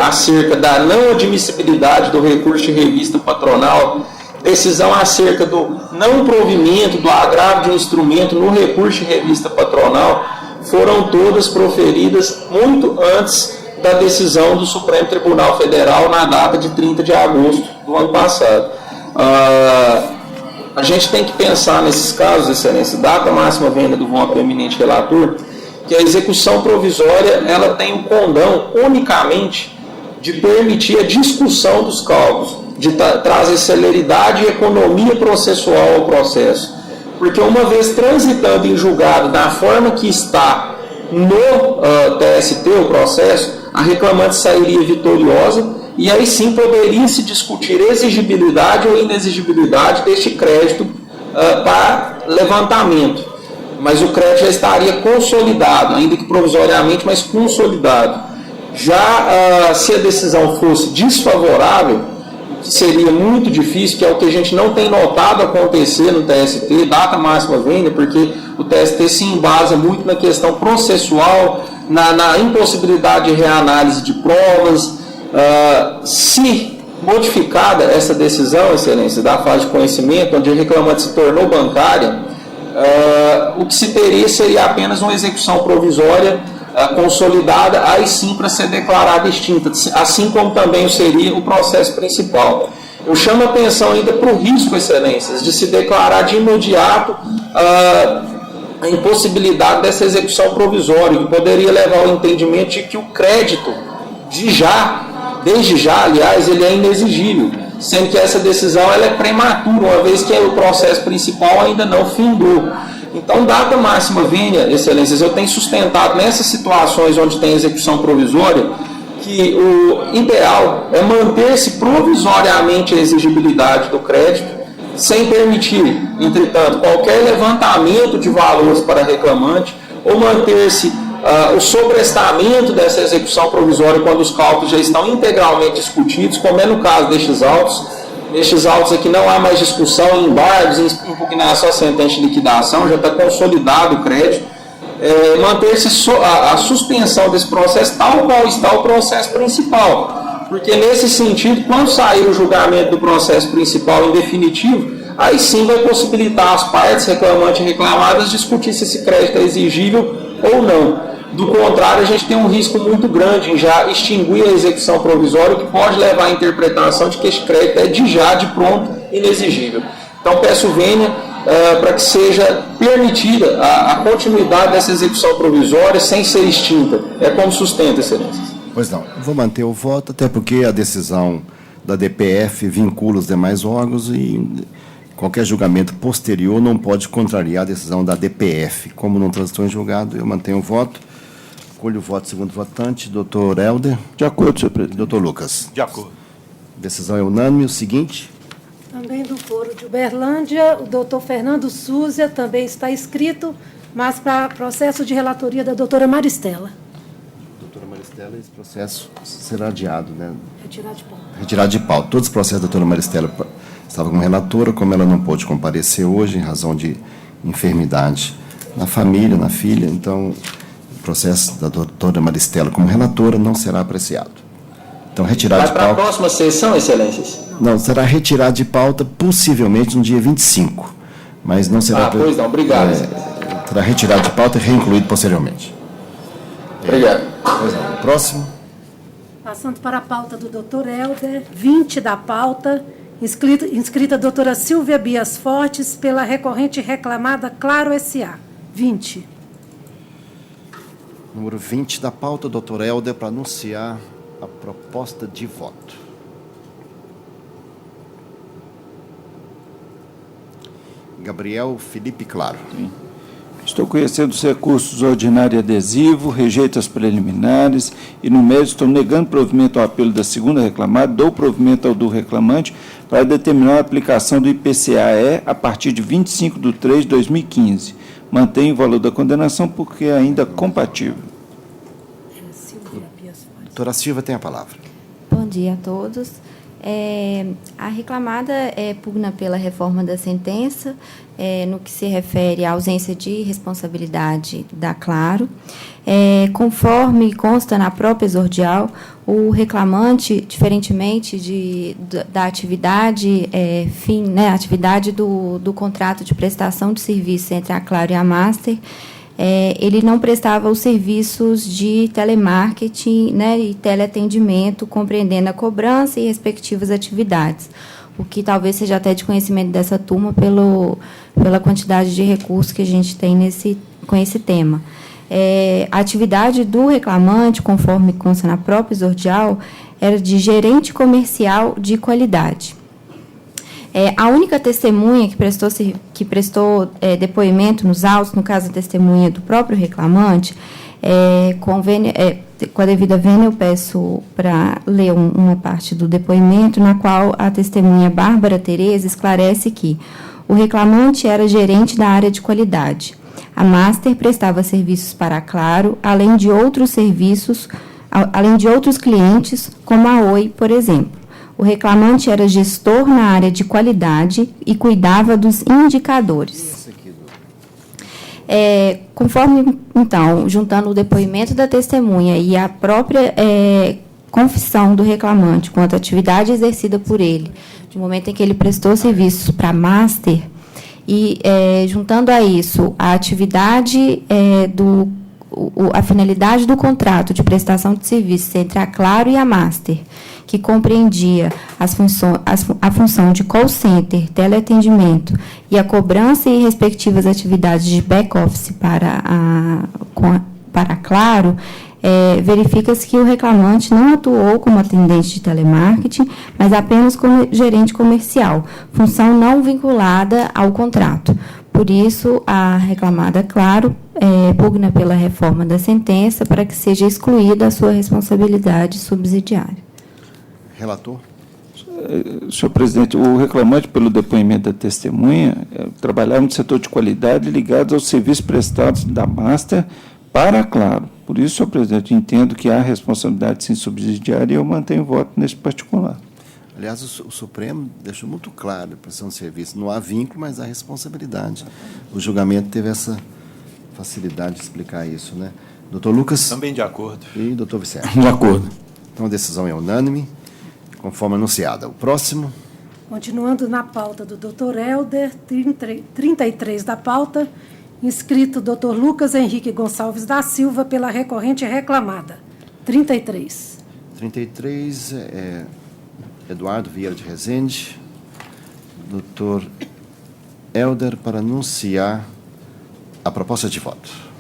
acerca da não admissibilidade do recurso de revista patronal, decisão acerca do não provimento do agravo de um instrumento no recurso de revista patronal, foram todas proferidas muito antes da decisão do Supremo Tribunal Federal na data de 30 de agosto do ano passado. A gente tem que pensar nesses casos, excelência, data máxima vênia do voto do eminente relator, que a execução provisória ela tem o condão unicamente de permitir a discussão dos cálculos, de trazer celeridade e economia processual ao processo. Porque uma vez transitando em julgado da forma que está no TST, o processo, a reclamante sairia vitoriosa e aí sim poderia se discutir exigibilidade ou inexigibilidade deste crédito para levantamento. Mas o crédito já estaria consolidado, ainda que provisoriamente, mas consolidado. Já se a decisão fosse desfavorável, que seria muito difícil, que é o que a gente não tem notado acontecer no TST, data máxima vênia, porque o TST se embasa muito na questão processual, na impossibilidade de reanálise de provas. Se modificada essa decisão, excelência, da fase de conhecimento, onde a reclamante se tornou bancária, o que se teria seria apenas uma execução provisória consolidada, aí sim para ser declarada extinta, assim como também seria o processo principal. Eu chamo a atenção ainda para o risco, excelências, de se declarar de imediato a impossibilidade dessa execução provisória, que poderia levar ao entendimento de que o crédito, desde já, aliás, ele é inexigível, sendo que essa decisão ela é prematura, uma vez que o processo principal ainda não findou. Então, data máxima vênia, excelências, eu tenho sustentado nessas situações onde tem execução provisória, que o ideal é manter-se provisoriamente a exigibilidade do crédito, sem permitir, entretanto, qualquer levantamento de valores para reclamante, ou manter-se o sobrestamento dessa execução provisória quando os cálculos já estão integralmente discutidos, como é no caso destes autos. Nestes autos aqui não há mais discussão em embargos, em impugnação à sentença de liquidação, já está consolidado o crédito. Manter-se a suspensão desse processo tal qual está o processo principal. Porque nesse sentido, quando sair o julgamento do processo principal em definitivo, aí sim vai possibilitar as partes reclamante e reclamadas discutir se esse crédito é exigível ou não. Do contrário, a gente tem um risco muito grande em já extinguir a execução provisória, que pode levar à interpretação de que esse crédito é de pronto inexigível. Então, peço vênia para que seja permitida a continuidade dessa execução provisória sem ser extinta. É como sustenta, excelência. Pois não, vou manter o voto, até porque a decisão da DPF vincula os demais órgãos e qualquer julgamento posterior não pode contrariar a decisão da DPF. Como não transitou em julgado, eu mantenho o voto. Colho o voto segundo votante, doutor Helder. De acordo, senhor presidente. Doutor Lucas. De acordo. Decisão é unânime. O seguinte. Também do Foro de Uberlândia, o doutor Fernando Súzia também está inscrito, mas para processo de relatoria da doutora Maristela. Doutora Maristela, esse processo será adiado, né? Retirado de pauta. Retirado de pauta. Todos os processos da doutora Maristela estavam como relatora, como ela não pôde comparecer hoje, em razão de enfermidade na família, na filha, então o processo da doutora Maristela como relatora não será apreciado. Então, retirado Vai de para a pauta. próxima sessão, Excelências? Não, será retirado de pauta possivelmente no dia 25. Mas não será. Pois não, obrigado. Será retirado de pauta e reincluído posteriormente. Obrigado. Pois não. Próximo. Passando para a pauta do doutor Helder, 20 da pauta, inscrita a doutora Silvia Bias Fortes, pela recorrente reclamada Claro S.A. 20. Número 20 da pauta, doutor Helder, para anunciar a proposta de voto. Gabriel Felipe Claro. Sim. Estou conhecendo os recursos ordinário e adesivo, rejeito as preliminares e, no mérito, estou negando provimento ao apelo da segunda reclamada, dou provimento ao do reclamante para determinar a aplicação do IPCA-E a partir de 25/3/2015. Mantenho o valor da condenação porque é ainda compatível. Doutora Silva tem a palavra. Bom dia a todos. A reclamada pugna pela reforma da sentença, no que se refere à ausência de responsabilidade da Claro. Conforme consta na própria exordial, o reclamante, diferentemente da atividade atividade do contrato de prestação de serviço entre a Claro e a Master, ele não prestava os serviços de telemarketing, e teleatendimento, compreendendo a cobrança e respectivas atividades, o que talvez seja até de conhecimento dessa turma pela quantidade de recursos que a gente tem com esse tema. A atividade do reclamante, conforme consta na própria exordial, era de gerente comercial de qualidade. A única testemunha que prestou depoimento nos autos, no caso a testemunha do próprio reclamante, com a devida vênia, eu peço para ler uma parte do depoimento, na qual a testemunha Bárbara Tereza esclarece que o reclamante era gerente da área de qualidade. A Master prestava serviços para a Claro, além de outros clientes, como a Oi, por exemplo. O reclamante era gestor na área de qualidade e cuidava dos indicadores. Conforme, então, juntando o depoimento da testemunha e a própria confissão do reclamante quanto à atividade exercida por ele, no momento em que ele prestou serviços para a Master, e juntando a isso a atividade a finalidade do contrato de prestação de serviços entre a Claro e a Master, que compreendia a função de call center, teleatendimento e a cobrança e respectivas atividades de back-office para a Claro, verifica-se que o reclamante não atuou como atendente de telemarketing, mas apenas como gerente comercial, função não vinculada ao contrato. Por isso, a reclamada, Claro, pugna pela reforma da sentença para que seja excluída a sua responsabilidade subsidiária. Relator. Senhor presidente, o reclamante, pelo depoimento da testemunha, trabalhava no setor de qualidade ligado aos serviços prestados da Master para a Claro. Por isso, senhor presidente, entendo que há responsabilidade sim subsidiária e eu mantenho o voto nesse particular. Aliás, o Supremo deixou muito claro a prestação de serviço. Não há vínculo, mas há responsabilidade. O julgamento teve essa facilidade de explicar isso, né? Doutor Lucas? Também de acordo. E doutor Vicente? De acordo. Então, a decisão é unânime, conforme anunciada. O próximo. Continuando na pauta do doutor Helder, 33 da pauta, inscrito doutor Lucas Henrique Gonçalves da Silva, pela recorrente reclamada. 33. 33 Eduardo Vieira de Rezende, doutor Helder, para anunciar a proposta de voto.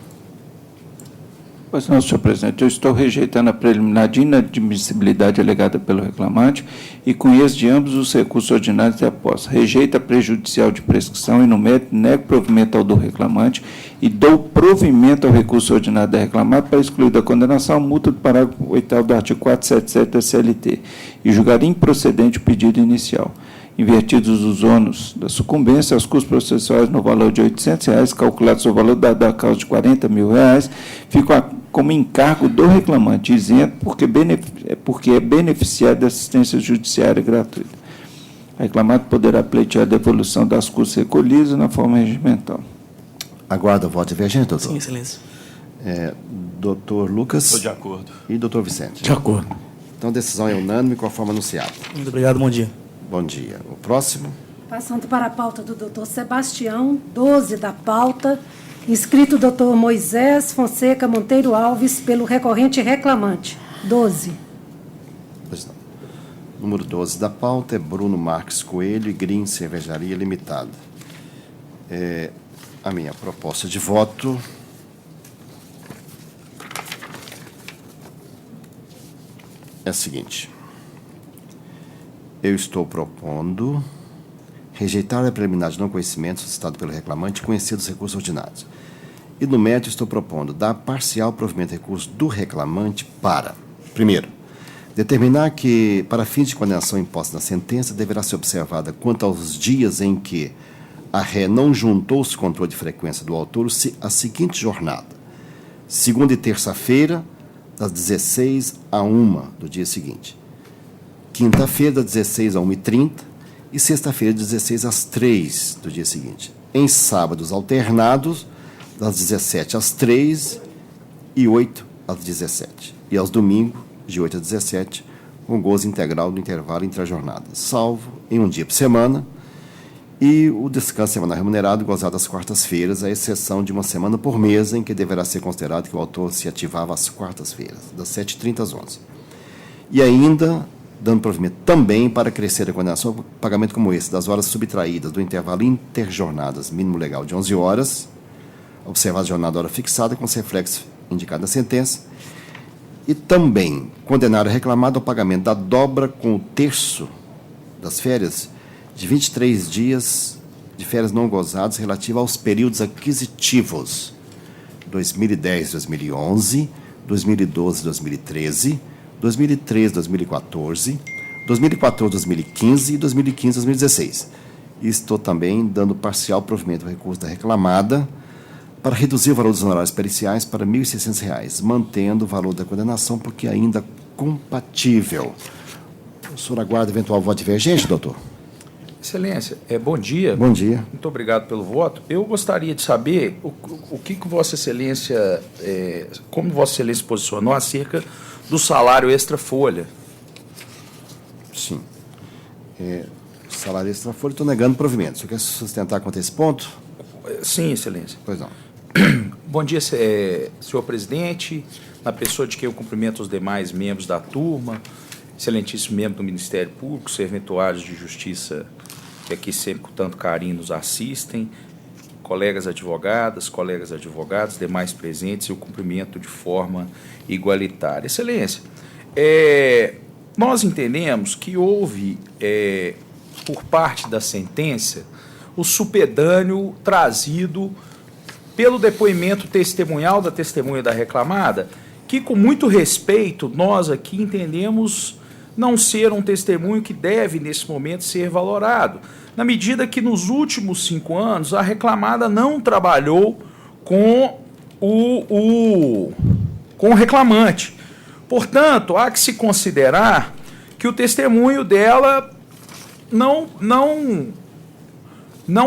Pois não, senhor presidente, eu estou rejeitando a preliminar de inadmissibilidade alegada pelo reclamante e conheço de ambos os recursos ordinários de aposta. Rejeito a prejudicial de prescrição e, no mérito, nego provimento ao do reclamante e dou provimento ao recurso ordinário da reclamada para excluir da condenação a multa do parágrafo 8º do artigo 477 da CLT e julgar improcedente o pedido inicial. Invertidos os ônus da sucumbência, os custos processuais no valor de R$ 800, calculados o valor da causa de R$ 40 mil, ficam como encargo do reclamante, isento porque é beneficiário da assistência judiciária gratuita. O reclamado poderá pleitear a devolução das custas recolhidas na forma regimental. Aguarda o voto divergente, doutor? Sim, excelência. Doutor Lucas? Estou de acordo. E doutor Vicente? De acordo. Então, a decisão é unânime, conforme anunciado. Muito obrigado, bom dia. Bom dia. O próximo. Passando para a pauta do doutor Sebastião, 12 da pauta, inscrito doutor Moisés Fonseca Monteiro Alves, pelo recorrente reclamante. 12. Pois não. Número 12 da pauta é Bruno Marques Coelho e Green Cervejaria Limitada. A minha proposta de voto é a seguinte. Eu estou propondo rejeitar a preliminar de não conhecimento solicitado pelo reclamante e conhecer dos recursos ordinários. E no mérito estou propondo dar parcial provimento de recurso do reclamante para, primeiro, determinar que, para fins de condenação imposta na sentença, deverá ser observada quanto aos dias em que a ré não juntou-se controle de frequência do autor a seguinte jornada: segunda e terça-feira, das 16 a 1 do dia seguinte, quinta-feira, das 16 a 1h30 e sexta-feira, das 16 às 3 do dia seguinte. Em sábados alternados, das 17 às 3 e 8 às 17. E aos domingos, de 8 às 17, com gozo integral do intervalo entre as jornadas, salvo em um dia por semana, e o descanso semanal remunerado gozado às quartas-feiras, à exceção de uma semana por mês, em que deverá ser considerado que o autor se ativava às quartas-feiras, das 7h30 às 11h. E ainda, dando provimento também para crescer a condenação por pagamento como esse, das horas subtraídas do intervalo interjornadas mínimo legal de 11 horas, observada a jornada hora fixada, com os reflexos indicados na sentença, e também condenar o reclamado ao pagamento da dobra com o terço das férias de 23 dias de férias não gozados relativa aos períodos aquisitivos 2010-2011, 2012-2013, 2013-2014, 2014-2015 e 2015-2016. E estou também dando parcial provimento ao recurso da reclamada para reduzir o valor dos honorários periciais para R$ 1.600, mantendo o valor da condenação, porque ainda é compatível. O senhor aguarda eventual voto divergente, doutor? Excelência, bom dia. Bom dia. Muito obrigado pelo voto. Eu gostaria de saber o que Vossa Excelência, como Vossa Excelência posicionou acerca do salário extra-folha. Sim. Salário extra-folha, estou negando provimento. O senhor quer sustentar quanto a esse ponto? Sim, Excelência. Pois não. Bom dia, senhor presidente, na pessoa de quem eu cumprimento os demais membros da turma, excelentíssimo membro do Ministério Público, serventuários de Justiça que aqui sempre com tanto carinho nos assistem, colegas advogadas, colegas advogados, demais presentes, eu cumprimento de forma igualitária. Excelência, nós entendemos que houve, por parte da sentença, o supedâneo trazido pelo depoimento testemunhal da testemunha da reclamada, que, com muito respeito, nós aqui entendemos não ser um testemunho que deve, nesse momento, ser valorado, na medida que, nos últimos 5 anos, a reclamada não trabalhou com o reclamante. Portanto, há que se considerar que o testemunho dela não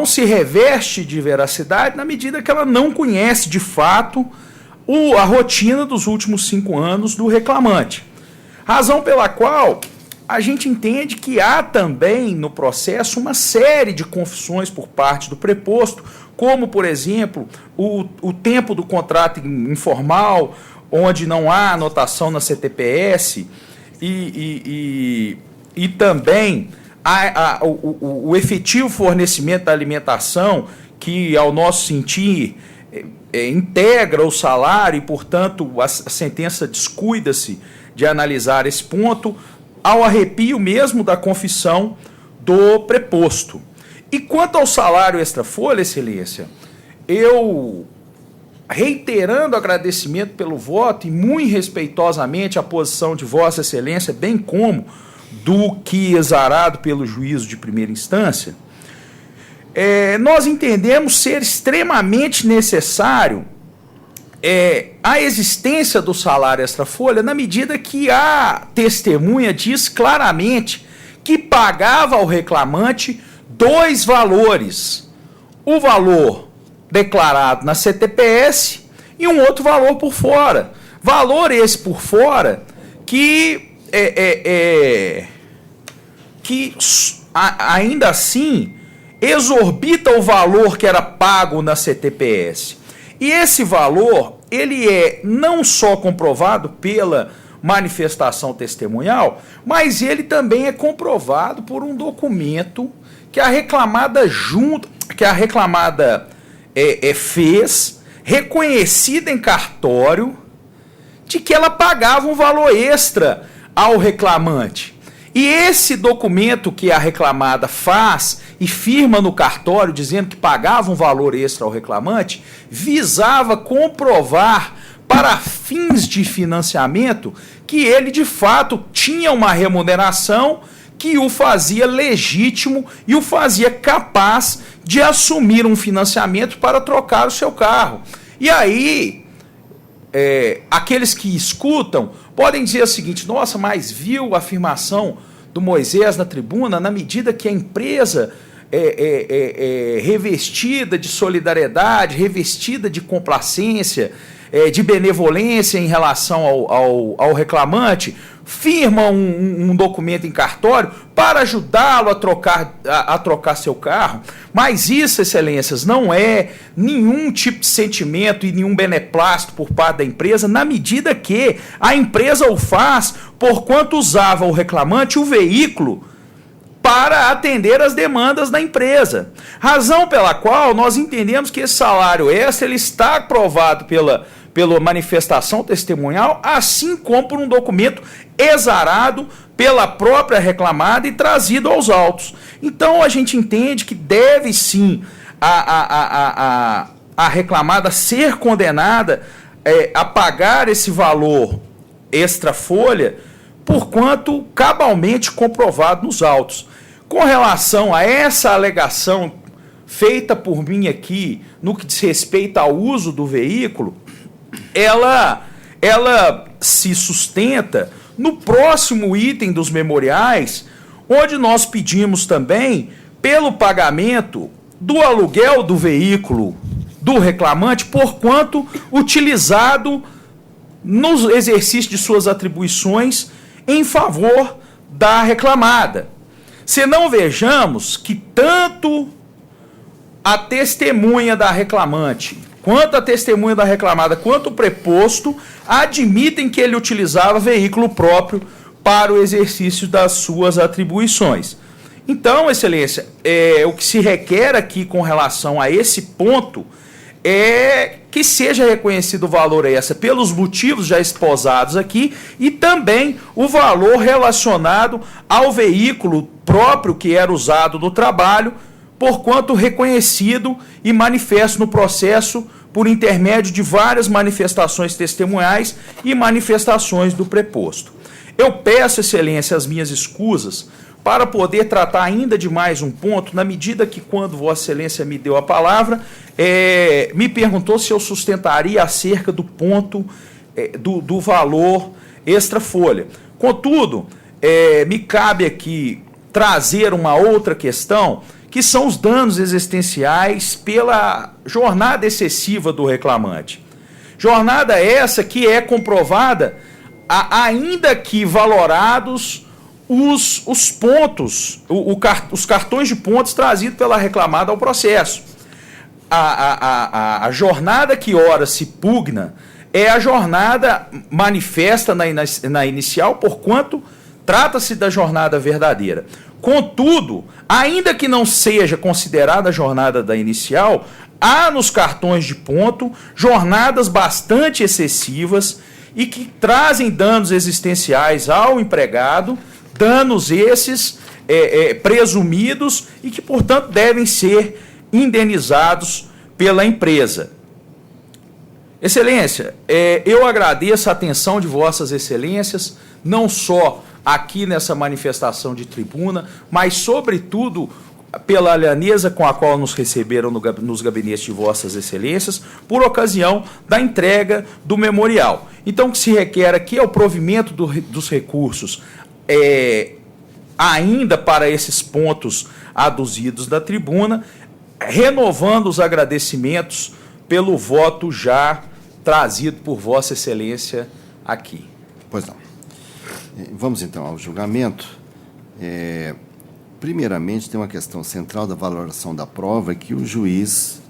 se reveste de veracidade na medida que ela não conhece, de fato, a rotina dos últimos 5 anos do reclamante. Razão pela qual a gente entende que há também no processo uma série de confissões por parte do preposto, como, por exemplo, o tempo do contrato informal, onde não há anotação na CTPS, e também o efetivo fornecimento da alimentação, que, ao nosso sentir, integra o salário e, portanto, a sentença descuida-se de analisar esse ponto, ao arrepio mesmo da confissão do preposto. E quanto ao salário extra-folha, Excelência, eu, reiterando agradecimento pelo voto e muito respeitosamente a posição de Vossa Excelência, bem como do que exarado pelo juízo de primeira instância, nós entendemos ser extremamente necessário a existência do salário extra-folha, na medida que a testemunha diz claramente que pagava ao reclamante 2 valores: o valor declarado na CTPS e um outro valor por fora. Valor esse por fora que que ainda assim exorbita o valor que era pago na CTPS. E esse valor, ele é não só comprovado pela manifestação testemunhal, mas ele também é comprovado por um documento que a reclamada fez, reconhecida em cartório, de que ela pagava um valor extra ao reclamante. E esse documento que a reclamada faz e firma no cartório dizendo que pagava um valor extra ao reclamante, visava comprovar para fins de financiamento que ele de fato tinha uma remuneração que o fazia legítimo e o fazia capaz de assumir um financiamento para trocar o seu carro. E aí, aqueles que escutam podem dizer o seguinte: nossa, mas viu a afirmação do Moisés na tribuna, na medida que a empresa revestida de solidariedade, revestida de complacência, de benevolência em relação ao reclamante, firma um documento em cartório para ajudá-lo a trocar seu carro. Mas isso, excelências, não é nenhum tipo de sentimento e nenhum beneplácito por parte da empresa, na medida que a empresa o faz porquanto usava o reclamante, o veículo, para atender as demandas da empresa. Razão pela qual nós entendemos que esse salário extra ele está aprovado pela manifestação testemunhal, assim como por um documento exarado pela própria reclamada e trazido aos autos. Então a gente entende que deve sim a reclamada ser condenada a pagar esse valor extra-folha, porquanto cabalmente comprovado nos autos. Com relação a essa alegação feita por mim aqui, no que diz respeito ao uso do veículo, ela se sustenta no próximo item dos memoriais, onde nós pedimos também pelo pagamento do aluguel do veículo do reclamante, porquanto utilizado no exercício de suas atribuições em favor da reclamada. Senão vejamos que tanto a testemunha da reclamante, quanto a testemunha da reclamada, quanto o preposto, admitem que ele utilizava veículo próprio para o exercício das suas atribuições. Então, excelência, o que se requer aqui com relação a esse ponto é que seja reconhecido o valor extra pelos motivos já esposados aqui e também o valor relacionado ao veículo próprio que era usado no trabalho, porquanto reconhecido e manifesto no processo por intermédio de várias manifestações testemunhais e manifestações do preposto. Eu peço, excelência, as minhas escusas para poder tratar ainda de mais um ponto, na medida que quando Vossa Excelência me deu a palavra, me perguntou se eu sustentaria acerca do ponto do valor extra-folha. Contudo, me cabe aqui trazer uma outra questão, que são os danos existenciais pela jornada excessiva do reclamante. Jornada essa que é comprovada, ainda que valorados os pontos, os cartões de pontos trazidos pela reclamada ao processo. A jornada que ora se pugna é a jornada manifesta na inicial, porquanto trata-se da jornada verdadeira. Contudo, ainda que não seja considerada a jornada da inicial, há nos cartões de ponto jornadas bastante excessivas e que trazem danos existenciais ao empregado, danos esses presumidos e que, portanto, devem ser indenizados pela empresa. Excelência, eu agradeço a atenção de Vossas Excelências, não só aqui nessa manifestação de tribuna, mas, sobretudo, pela aliança com a qual nos receberam nos gabinetes de Vossas Excelências, por ocasião da entrega do memorial. Então, o que se requer aqui é o provimento dos recursos ainda para esses pontos aduzidos da tribuna, renovando os agradecimentos pelo voto já trazido por Vossa Excelência aqui. Pois não. Vamos, então, ao julgamento. Primeiramente, tem uma questão central da valoração da prova, que o juiz,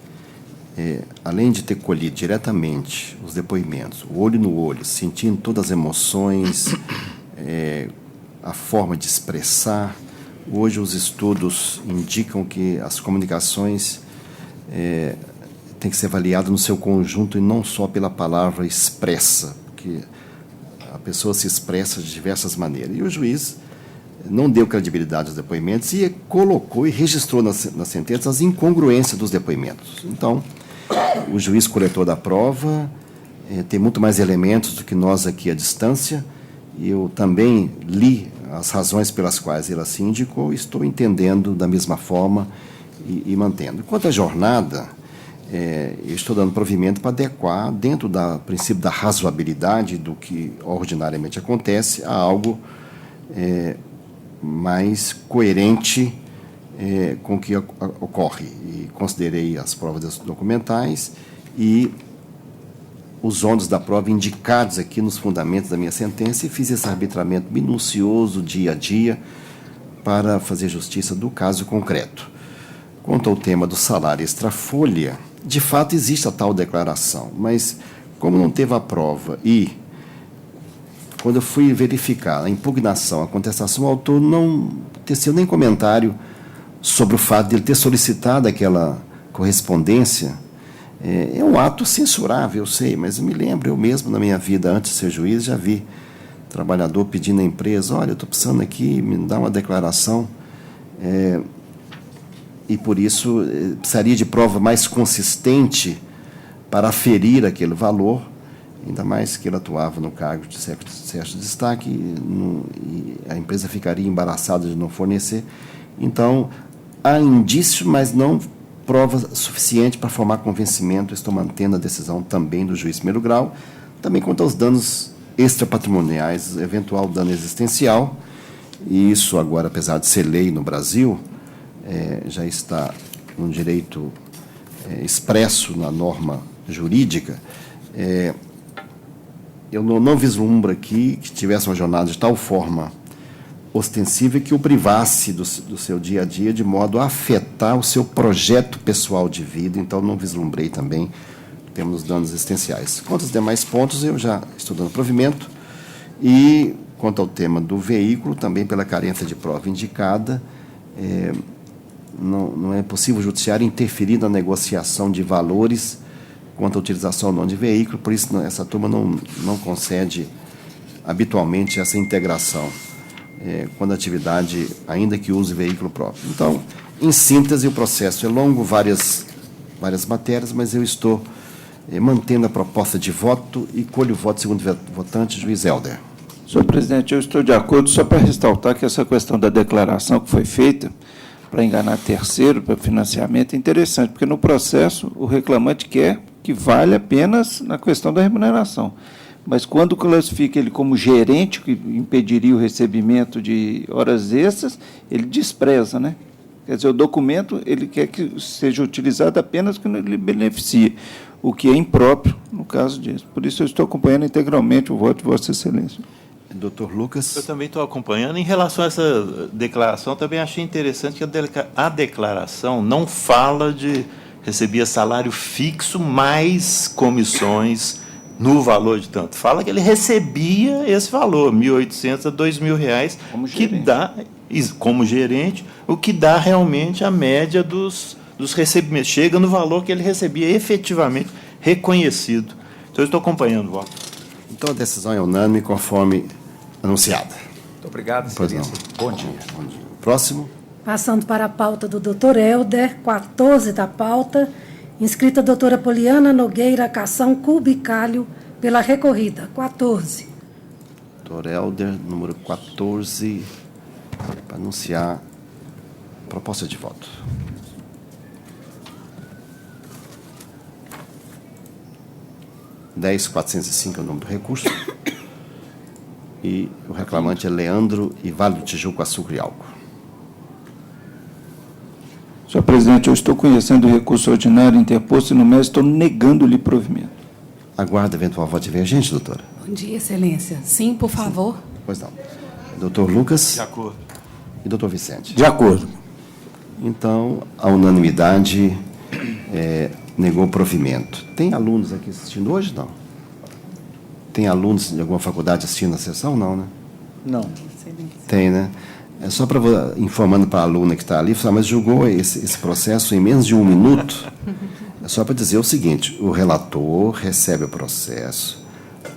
além de ter colhido diretamente os depoimentos, o olho no olho, sentindo todas as emoções, a forma de expressar, hoje os estudos indicam que as comunicações têm que ser avaliadas no seu conjunto e não só pela palavra expressa, porque a pessoa se expressa de diversas maneiras. E o juiz não deu credibilidade aos depoimentos e colocou e registrou na sentença as incongruências dos depoimentos. Então, o juiz coletor da prova tem muito mais elementos do que nós aqui à distância, e eu também li as razões pelas quais ele assim indicou e estou entendendo da mesma forma e mantendo. Quanto à jornada, eu estou dando provimento para adequar, dentro do princípio da razoabilidade do que ordinariamente acontece, a algo mais coerente com o que ocorre. E considerei as provas documentais e os ônus da prova indicados aqui nos fundamentos da minha sentença e fiz esse arbitramento minucioso, dia a dia, para fazer justiça do caso concreto. Quanto ao tema do salário extra-folha, de fato existe a tal declaração, mas como não teve a prova e quando eu fui verificar a impugnação, a contestação, o autor não teceu nem comentário sobre o fato de ele ter solicitado aquela correspondência. É um ato censurável, eu sei, mas eu me lembro, eu mesmo, na minha vida, antes de ser juiz, já vi trabalhador pedindo à empresa, olha, eu estou precisando aqui, me dá uma declaração, e por isso precisaria de prova mais consistente para aferir aquele valor, ainda mais que ele atuava no cargo de certo destaque, e a empresa ficaria embaraçada de não fornecer. Então, há indício, mas não prova suficiente para formar convencimento. Estou mantendo a decisão também do juiz de primeiro grau. Também quanto aos danos extrapatrimoniais, eventual dano existencial, e isso agora, apesar de ser lei no Brasil, já está um direito expresso na norma jurídica. Eu não vislumbro aqui que tivesse uma jornada de tal forma ostensiva que o privasse do seu dia a dia, de modo a afetar o seu projeto pessoal de vida. Então, não vislumbrei também, temos danos existenciais. Quanto aos demais pontos, eu já estou dando provimento. E, quanto ao tema do veículo, também pela carência de prova indicada, não é possível o judiciário interferir na negociação de valores quanto à utilização ou não de veículo, por isso essa turma não concede habitualmente essa integração quando a atividade, ainda que use veículo próprio. Então, em síntese, o processo é longo, várias matérias, mas eu estou mantendo a proposta de voto e colho o voto segundo votante, juiz Helder. Senhor presidente, eu estou de acordo, só para ressaltar que essa questão da declaração que foi feita para enganar terceiro, para financiamento, é interessante, porque no processo o reclamante quer que vale apenas na questão da remuneração. Mas quando classifica ele como gerente, que impediria o recebimento de horas extras, ele despreza, né? Quer dizer, o documento ele quer que seja utilizado apenas quando ele beneficia, o que é impróprio no caso disso. Por isso eu estou acompanhando integralmente o voto de Vossa Excelência. Doutor Lucas. Eu também estou acompanhando. Em relação a essa declaração, também achei interessante que a declaração não fala de recebia salário fixo mais comissões no valor de tanto. Fala que ele recebia esse valor, R$ 1.800 a R$ 2.000, que dá, como gerente, o que dá realmente a média dos recebimentos. Chega no valor que ele recebia efetivamente reconhecido. Então, eu estou acompanhando o voto. Então, a decisão é unânime, conforme anunciada. Muito obrigado, excelência. Bom dia. Bom dia. Próximo. Passando para a pauta do doutor Helder, 14 da pauta, inscrita a doutora Poliana Nogueira Cação Cubicalho, pela recorrida. 14. Doutor Helder, número 14, para anunciar a proposta de voto. (10.405) é o número do recurso. E o reclamante é Leandro e Vale do Tijuco, Açúcar e Álcool. Senhor presidente, eu estou conhecendo o recurso ordinário interposto e no mérito estou negando-lhe provimento. Aguarda eventual voto divergente, doutora. Bom dia, excelência. Sim, por favor. Pois não. Doutor Lucas? De acordo. E doutor Vicente? De acordo. Então, a unanimidade negou o provimento. Tem alunos aqui assistindo hoje? Não. Tem alunos de alguma faculdade assistindo a sessão? Não, né? Não. Tem, né? É só para informando para a aluna que está ali, mas julgou esse processo em menos de 1 minuto. É só para dizer o seguinte: o relator recebe o processo,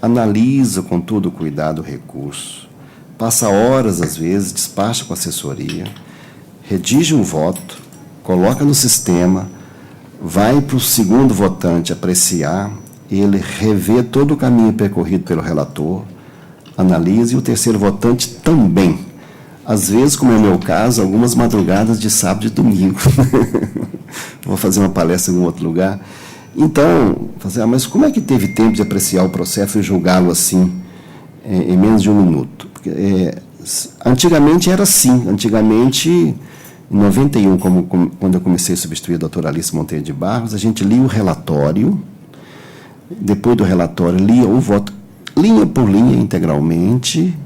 analisa com todo cuidado o recurso, passa horas, às vezes, despacha com a assessoria, redige um voto, coloca no sistema, vai para o segundo votante apreciar, ele revê todo o caminho percorrido pelo relator, analisa, e o terceiro votante também. Às vezes, como é o meu caso, algumas madrugadas de sábado e domingo. Vou fazer uma palestra em algum outro lugar. Então, mas como é que teve tempo de apreciar o processo e julgá-lo assim, em menos de 1 minuto? Porque, antigamente era assim. Antigamente, em 91, quando eu comecei a substituir a doutora Alice Monteiro de Barros, a gente lia o relatório, depois do relatório lia o voto, linha por linha, integralmente,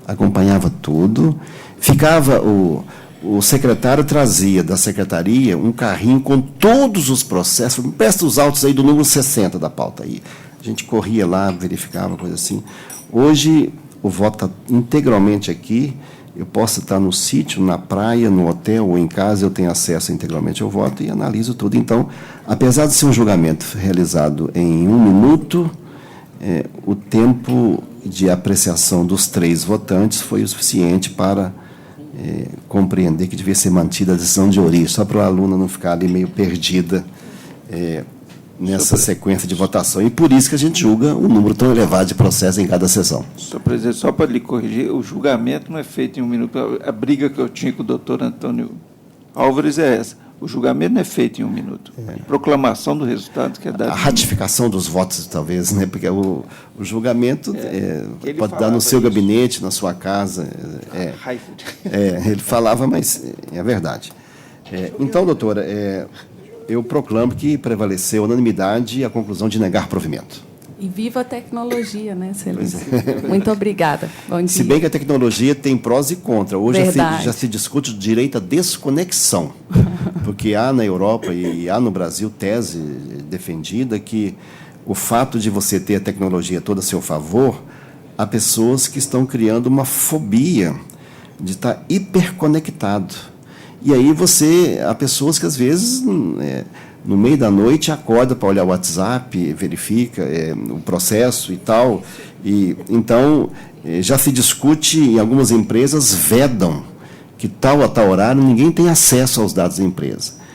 acompanhava tudo, ficava o secretário trazia da secretaria um carrinho com todos os processos, me presta os autos aí do número 60 da pauta aí. A gente corria lá, verificava, coisa assim. Hoje, o voto está integralmente aqui, eu posso estar no sítio, na praia, no hotel ou em casa, eu tenho acesso integralmente ao voto e analiso tudo. Então, apesar de ser um julgamento realizado em 1 minuto, o tempo de apreciação dos 3 votantes foi o suficiente para compreender que devia ser mantida a decisão de origem, só para a aluna não ficar ali meio perdida nessa sequência de votação. E por isso que a gente julga um número tão elevado de processos em cada sessão. Senhor presidente, só para lhe corrigir, o julgamento não é feito em 1 minuto. A briga que eu tinha com o doutor Antônio Álvares é essa. O julgamento não é feito em 1 minuto. Proclamação do resultado que é dado. A ratificação dos votos, talvez, né? Porque o julgamento pode dar no seu gabinete, na sua casa. Ele falava, mas é verdade. Então, doutora, eu proclamo que prevaleceu a unanimidade e a conclusão de negar provimento. E viva a tecnologia, né, Excelência? Muito obrigada. Bom dia. Se bem que a tecnologia tem prós e contras. Hoje já se discute o direito à desconexão, porque há na Europa e há no Brasil tese defendida que o fato de você ter a tecnologia toda a seu favor, há pessoas que estão criando uma fobia de estar hiperconectado. E aí há pessoas que às vezes no meio da noite acorda para olhar o WhatsApp, verifica o processo e tal. E então já se discute, em algumas empresas vedam que tal a tal horário ninguém tem acesso aos dados da empresa.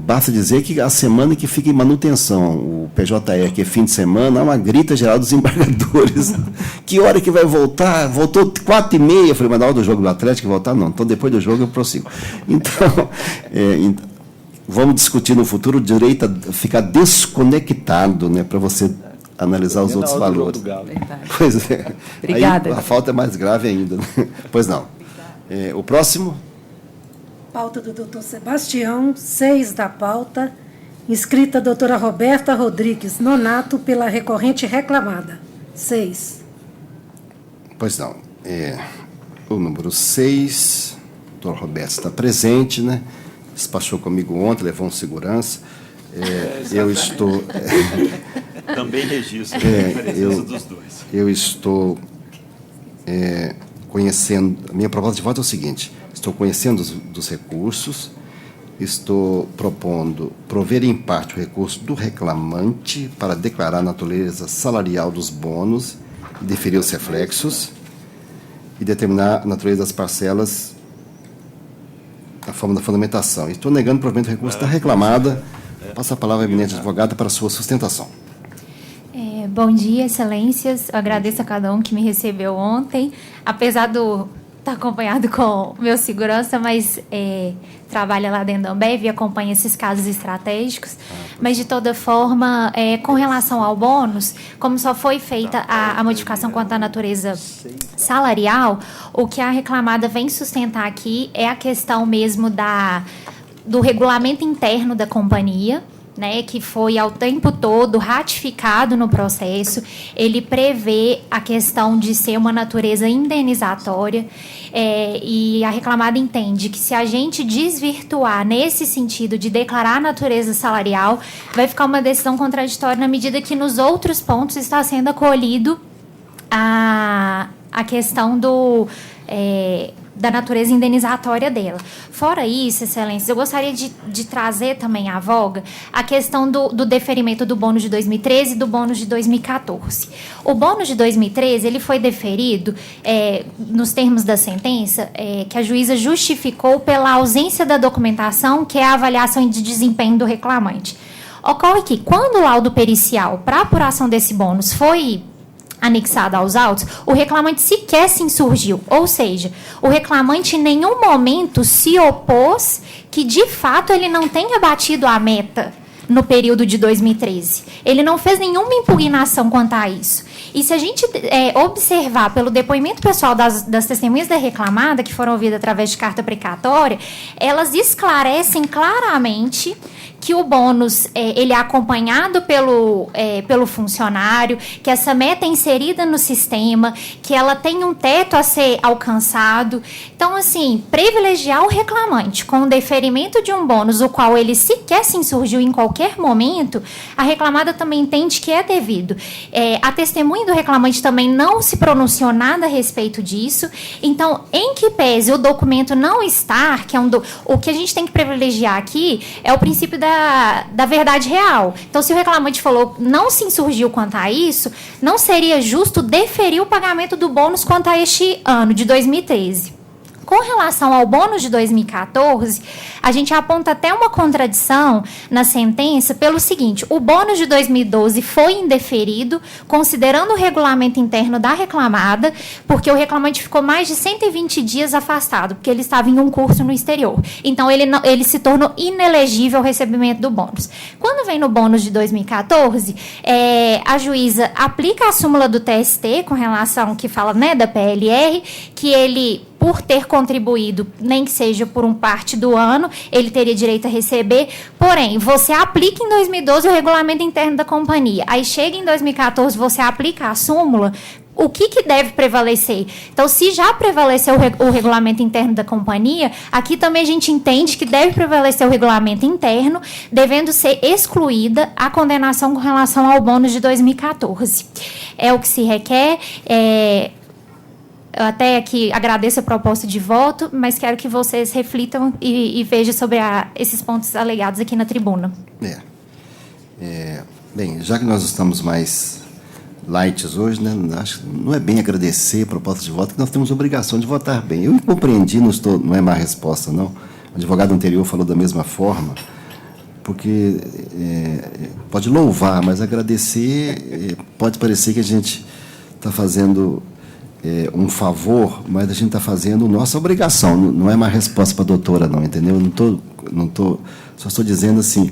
Basta dizer que a semana que fica em manutenção, o PJE, que é fim de semana, há uma grita geral dos embargadores. Que hora que vai voltar? Voltou 4h30. Eu falei, mas na hora do jogo do Atlético voltar? Não, então depois do jogo eu prossigo. Então, vamos discutir no futuro o direito a ficar desconectado, né, para você analisar os outros valores. Pois é. Obrigada. Aí a falta é mais grave ainda. Né? Pois não. O próximo... Pauta do doutor Sebastião, 6 da pauta, inscrita a doutora Roberta Rodrigues Nonato, pela recorrente reclamada. 6. Pois não. O número 6, o doutor Roberto está presente, né? Despachou comigo ontem, levou um segurança. Eu estou... Também registro a presença dos dois. Eu estou conhecendo... A minha proposta de voto é o seguinte... Estou conhecendo dos recursos, estou propondo prover em parte o recurso do reclamante para declarar a natureza salarial dos bônus e deferir os reflexos e determinar a natureza das parcelas na forma da fundamentação. Estou negando o provimento do recurso da reclamada. Passo a palavra à eminente advogada para a sua sustentação. Bom dia, excelências. Eu agradeço a cada um que me recebeu ontem. Apesar do estar acompanhado com meu segurança, mas trabalha lá dentro da Ambev e acompanha esses casos estratégicos. Mas, de toda forma, com relação ao bônus, como só foi feita a modificação quanto à natureza salarial, o que a reclamada vem sustentar aqui é a questão mesmo do regulamento interno da companhia, né, que foi ao tempo todo ratificado no processo, ele prevê a questão de ser uma natureza indenizatória, e a reclamada entende que se a gente desvirtuar nesse sentido de declarar a natureza salarial, vai ficar uma decisão contraditória na medida que nos outros pontos está sendo acolhido a questão da natureza indenizatória dela. Fora isso, Excelências, eu gostaria de trazer também à voga a questão do deferimento do bônus de 2013 e do bônus de 2014. O bônus de 2013 ele foi deferido, nos termos da sentença, que a juíza justificou pela ausência da documentação, que é a avaliação de desempenho do reclamante. Ocorre que, quando o laudo pericial para apuração desse bônus foi anexado aos autos, o reclamante sequer se insurgiu, ou seja, o reclamante em nenhum momento se opôs que, de fato, ele não tenha batido a meta no período de 2013. Ele não fez nenhuma impugnação quanto a isso. E se a gente observar pelo depoimento pessoal das testemunhas da reclamada, que foram ouvidas através de carta precatória, elas esclarecem claramente que o bônus ele é acompanhado pelo funcionário, que essa meta é inserida no sistema, que ela tem um teto a ser alcançado. Então, assim, privilegiar o reclamante com o deferimento de um bônus, o qual ele sequer se insurgiu em qualquer momento, a reclamada também entende que é devido. A testemunha do reclamante também não se pronunciou nada a respeito disso. Então, em que pese o documento não estar, que é o que a gente tem que privilegiar aqui é o princípio da verdade real. Então, se o reclamante falou não se insurgiu quanto a isso, não seria justo deferir o pagamento do bônus quanto a este ano, de 2013. Com relação ao bônus de 2014, a gente aponta até uma contradição na sentença pelo seguinte: o bônus de 2012 foi indeferido, considerando o regulamento interno da reclamada, porque o reclamante ficou mais de 120 dias afastado, porque ele estava em um curso no exterior. Então, ele se tornou inelegível ao recebimento do bônus. Quando vem no bônus de 2014, a juíza aplica a súmula do TST, com relação que fala, né, da PLR, que ele, por ter contribuído, nem que seja por parte do ano, ele teria direito a receber. Porém, você aplica em 2012 o regulamento interno da companhia. Aí chega em 2014, você aplica a súmula. O que deve prevalecer? Então, se já prevaleceu o regulamento interno da companhia, aqui também a gente entende que deve prevalecer o regulamento interno, devendo ser excluída a condenação com relação ao bônus de 2014. É o que se requer. Eu até aqui agradeço a proposta de voto, mas quero que vocês reflitam e vejam sobre esses pontos alegados aqui na tribuna. Bem, já que nós estamos mais light hoje, né, acho que não é bem agradecer a proposta de voto, que nós temos obrigação de votar bem. Eu compreendi, não é má resposta, não. O advogado anterior falou da mesma forma, porque pode louvar, mas agradecer pode parecer que a gente está fazendo um favor, mas a gente está fazendo nossa obrigação. Não é uma resposta para a doutora, não, entendeu? Só estou dizendo assim,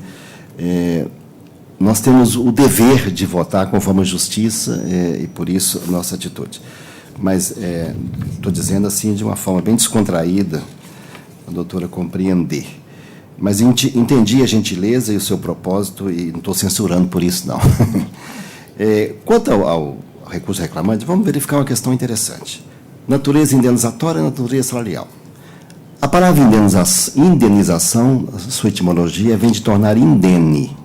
nós temos o dever de votar conforme a justiça, e por isso a nossa atitude. Mas estou dizendo assim de uma forma bem descontraída, a doutora compreender. Mas entendi a gentileza e o seu propósito, e não estou censurando por isso, não. Quanto ao recurso reclamante, vamos verificar uma questão interessante. Natureza indenizatória e natureza salarial. A palavra indenização, a sua etimologia, vem de tornar indene.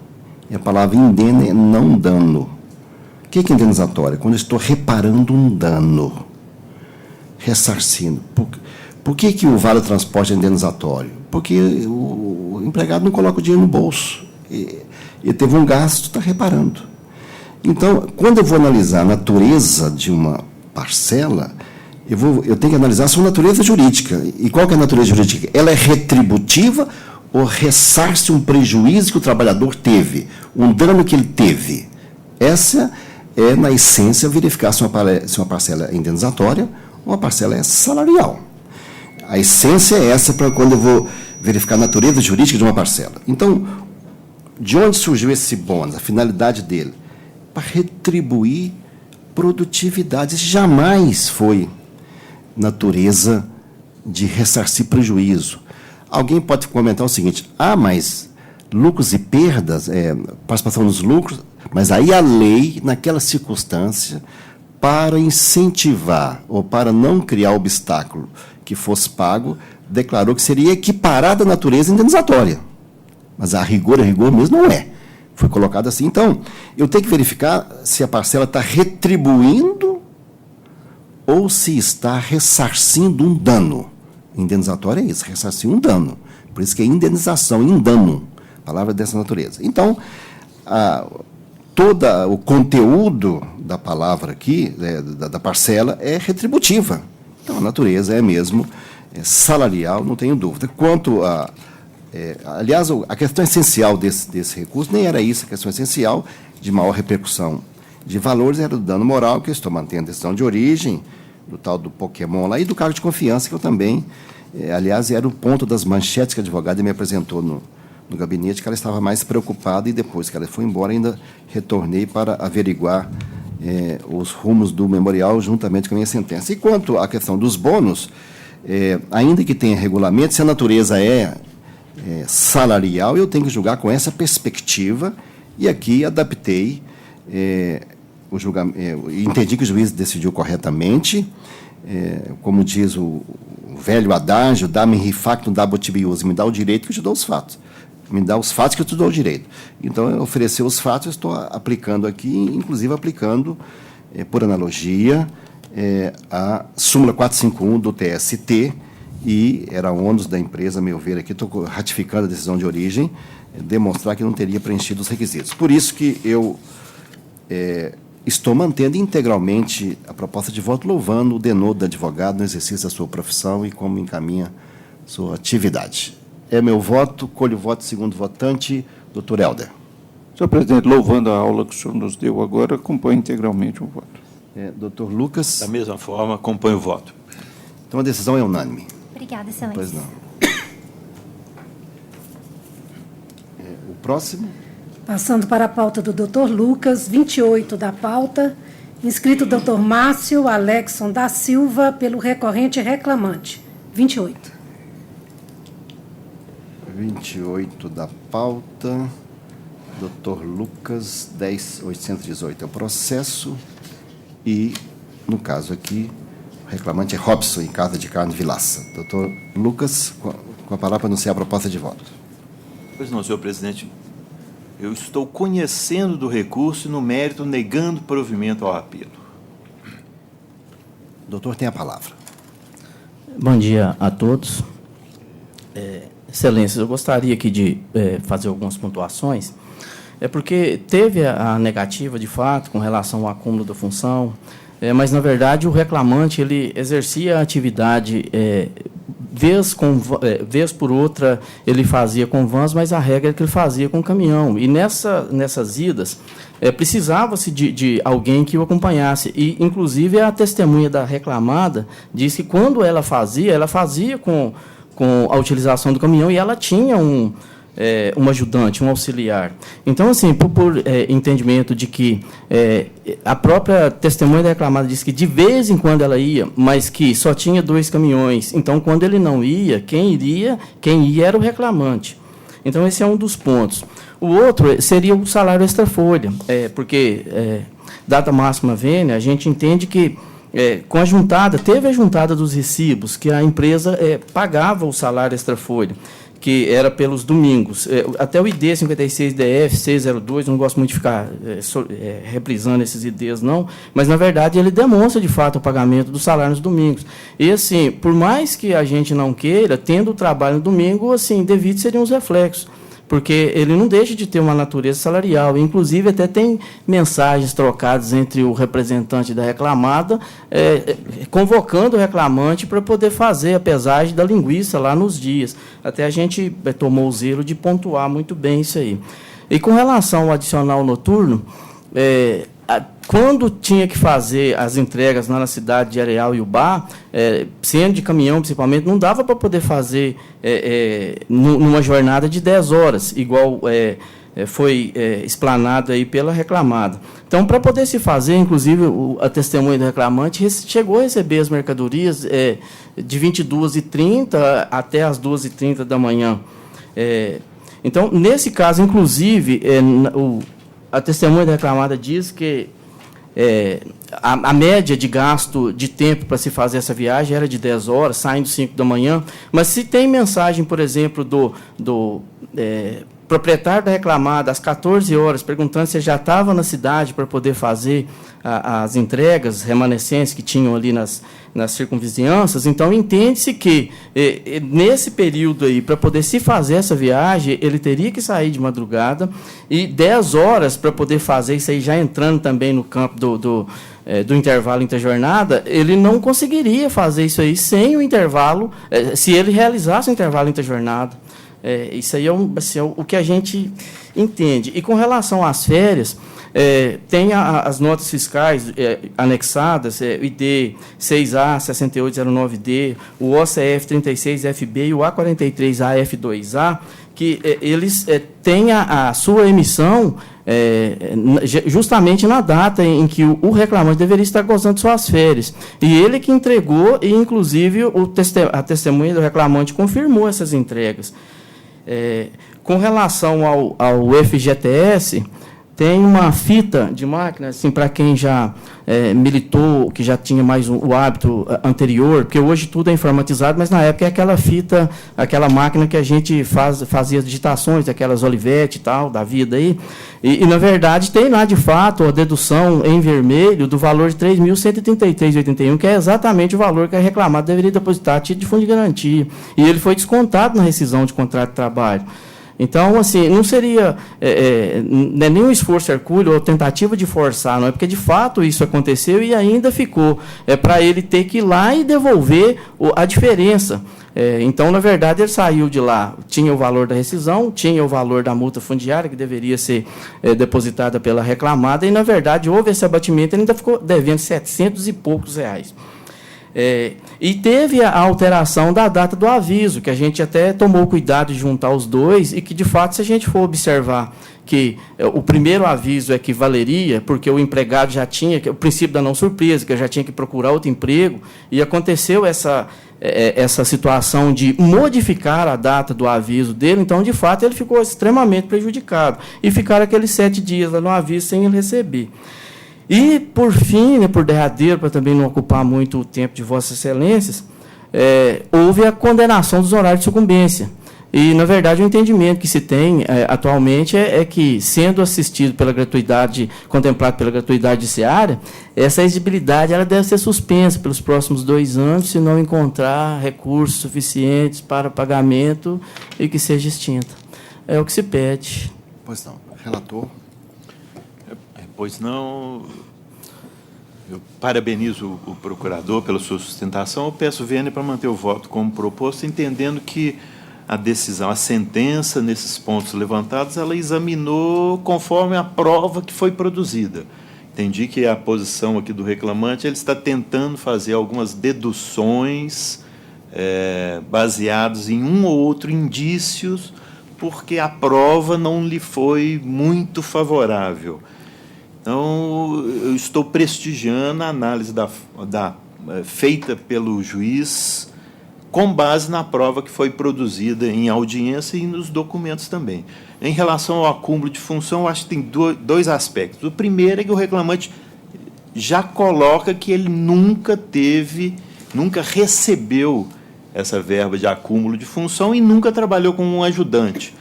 E a palavra indene é não dano. O que é indenizatória? Quando eu estou reparando um dano, ressarcindo. Por que o vale-transporte é indenizatório? Porque o empregado não coloca o dinheiro no bolso. Ele teve um gasto, está reparando. Então, quando eu vou analisar a natureza de uma parcela, eu tenho que analisar a sua natureza jurídica. E qual que é a natureza jurídica? Ela é retributiva ou ressarce um prejuízo que o trabalhador teve, um dano que ele teve? Essa é, na essência, verificar se uma parcela é indenizatória ou uma parcela é salarial. A essência é essa para quando eu vou verificar a natureza jurídica de uma parcela. Então, de onde surgiu esse bônus, a finalidade dele? Para retribuir produtividade. Isso jamais foi natureza de ressarcir prejuízo. Alguém pode comentar o seguinte: mas lucros e perdas, participação nos lucros, mas aí a lei, naquela circunstância, para incentivar ou para não criar obstáculo que fosse pago, declarou que seria equiparada à natureza indenizatória. Mas a rigor mesmo não é. Foi colocado assim. Então, eu tenho que verificar se a parcela está retribuindo ou se está ressarcindo um dano. Indenizatório é isso, ressarcir um dano. Por isso que é indenização, indano, palavra dessa natureza. Então, todo o conteúdo da palavra aqui, da parcela, é retributiva. Então, a natureza é mesmo salarial, não tenho dúvida. Quanto a... aliás, a questão essencial desse recurso nem era isso, a questão essencial de maior repercussão de valores era do dano moral, que eu estou mantendo a decisão de origem, do tal do Pokémon lá, e do cargo de confiança, que eu também, aliás, era o ponto das manchetes que a advogada me apresentou no gabinete, que ela estava mais preocupada, e depois que ela foi embora, ainda retornei para averiguar os rumos do memorial, juntamente com a minha sentença. E quanto à questão dos bônus, ainda que tenha regulamento, se a natureza salarial, eu tenho que julgar com essa perspectiva, e aqui adaptei o julgamento, entendi que o juiz decidiu corretamente, como diz o velho adágio, dá-me rifactum dabo tibius, me dá o direito que eu te dou os fatos, me dá os fatos que eu te dou o direito. Então, ofereceu os fatos, eu estou aplicando aqui, inclusive aplicando, por analogia, a súmula 451 do TST, e era ônus da empresa, a meu ver, aqui, estou ratificando a decisão de origem, demonstrar que não teria preenchido os requisitos. Por isso que eu estou mantendo integralmente a proposta de voto, louvando o denodo do advogado no exercício da sua profissão e como encaminha sua atividade. É meu voto, colho o voto segundo votante, doutor Helder. Senhor presidente, louvando a aula que o senhor nos deu agora, acompanho integralmente o voto. Doutor Lucas. Da mesma forma, acompanho o voto. Então, a decisão é unânime. Obrigada, excelência. Pois não. O próximo. Passando para a pauta do doutor Lucas, 28 da pauta, inscrito doutor Márcio Alexson da Silva, pelo recorrente reclamante. 28. 28 da pauta, doutor Lucas, 10.818 é o processo, e, no caso aqui, o reclamante é Robson, em Casa de Carne Vilaça. Doutor Lucas, com a palavra para anunciar a proposta de voto. Pois não, senhor presidente. Eu estou conhecendo do recurso e, no mérito, negando provimento ao apelo. O doutor tem a palavra. Bom dia a todos. Excelências, eu gostaria aqui de fazer algumas pontuações. Porque teve a negativa, de fato, com relação ao acúmulo da função, mas, na verdade, o reclamante ele exercia a atividade, vez por outra, ele fazia com vans, mas a regra é que ele fazia com caminhão. E nessas idas, precisava-se de alguém que o acompanhasse. E, inclusive, a testemunha da reclamada disse que, quando ela fazia com a utilização do caminhão, e ela tinha um ajudante, um auxiliar. Então, assim, por entendimento de que a própria testemunha da reclamada disse que de vez em quando ela ia, mas que só tinha 2 caminhões. Então, quando ele não ia, quem ia era o reclamante. Então, esse é um dos pontos. O outro seria o salário extra-folha, porque, data máxima vênia, a gente entende que, com a juntada, teve a juntada dos recibos, que a empresa pagava o salário extra-folha, que era pelos domingos. Até o ID 56DF 602, não gosto muito de ficar reprisando esses IDs, não, mas, na verdade, ele demonstra, de fato, o pagamento do salário nos domingos. E, assim, por mais que a gente não queira, tendo o trabalho no domingo, assim, devido seriam os reflexos, porque ele não deixa de ter uma natureza salarial. Inclusive, até tem mensagens trocadas entre o representante da reclamada, convocando o reclamante para poder fazer a pesagem da linguiça lá nos dias. Até a gente tomou o zelo de pontuar muito bem isso aí. E com relação ao adicional noturno, quando tinha que fazer as entregas lá na cidade de Areal e Ubá, sendo de caminhão principalmente, não dava para poder fazer numa jornada de 10 horas, igual foi explanado aí pela reclamada. Então, para poder se fazer, inclusive, a testemunha do reclamante chegou a receber as mercadorias de 22h30 até as 2h30 da manhã. Então, nesse caso, inclusive, a testemunha da reclamada diz que a média de gasto de tempo para se fazer essa viagem era de 10 horas, saindo 5 da manhã, mas se tem mensagem, por exemplo, do proprietário da reclamada às 14 horas, perguntando se ele já estava na cidade para poder fazer as entregas remanescentes que tinham ali nas circunvizinhanças, então entende-se que nesse período aí, para poder se fazer essa viagem, ele teria que sair de madrugada e 10 horas para poder fazer isso aí, já entrando também no campo do intervalo interjornada, ele não conseguiria fazer isso aí sem o intervalo, se ele realizasse o intervalo interjornada. Isso aí é o que a gente entende. E com relação às férias, tem as notas fiscais anexadas, o ID 6A 6809D, o OCF 36FB e o A43AF2A, que eles têm a sua emissão justamente na data em que o reclamante deveria estar gozando de suas férias. E ele que entregou, e inclusive a testemunha do reclamante confirmou essas entregas. Com relação ao FGTS, tem uma fita de máquina, assim, para quem já militou, que já tinha mais o hábito anterior, porque hoje tudo é informatizado, mas na época é aquela fita, aquela máquina que a gente fazia digitações, aquelas Olivetti e tal, da vida aí, e na verdade tem lá de fato a dedução em vermelho do valor de R$ 3.133,81, que é exatamente o valor que a reclamada deveria depositar a título de fundo de garantia, e ele foi descontado na rescisão de contrato de trabalho. Então, assim, não seria nenhum esforço hercúleo ou tentativa de forçar, não é porque, de fato, isso aconteceu e ainda ficou para ele ter que ir lá e devolver a diferença. Então, na verdade, ele saiu de lá, tinha o valor da rescisão, tinha o valor da multa fundiária, que deveria ser depositada pela reclamada, e, na verdade, houve esse abatimento, ele ainda ficou devendo 700 e poucos reais. E teve a alteração da data do aviso, que a gente até tomou cuidado de juntar os dois, e que, de fato, se a gente for observar que o primeiro aviso é que valeria, porque o empregado já tinha, o princípio da não surpresa, que já tinha que procurar outro emprego, e aconteceu essa situação de modificar a data do aviso dele, então, de fato, ele ficou extremamente prejudicado. E ficaram aqueles 7 dias lá no aviso sem ele receber. E, por fim, por derradeiro, para também não ocupar muito o tempo de Vossas Excelências, houve a condenação dos horários de sucumbência. E, na verdade, o entendimento que se tem atualmente é que, sendo assistido pela gratuidade, contemplado pela gratuidade judiciária, essa exigibilidade ela deve ser suspensa pelos próximos 2 anos, se não encontrar recursos suficientes para pagamento e que seja extinta. É o que se pede. Pois não. Relator. Pois não, eu parabenizo o procurador pela sua sustentação. Eu peço vênia para manter o voto como proposto, entendendo que a decisão, a sentença, nesses pontos levantados, ela examinou conforme a prova que foi produzida. Entendi que a posição aqui do reclamante, ele está tentando fazer algumas deduções baseadas em um ou outro indícios, porque a prova não lhe foi muito favorável. Então, eu estou prestigiando a análise feita pelo juiz com base na prova que foi produzida em audiência e nos documentos também. Em relação ao acúmulo de função, eu acho que tem dois aspectos. O primeiro é que o reclamante já coloca que ele nunca recebeu essa verba de acúmulo de função e nunca trabalhou como um ajudante.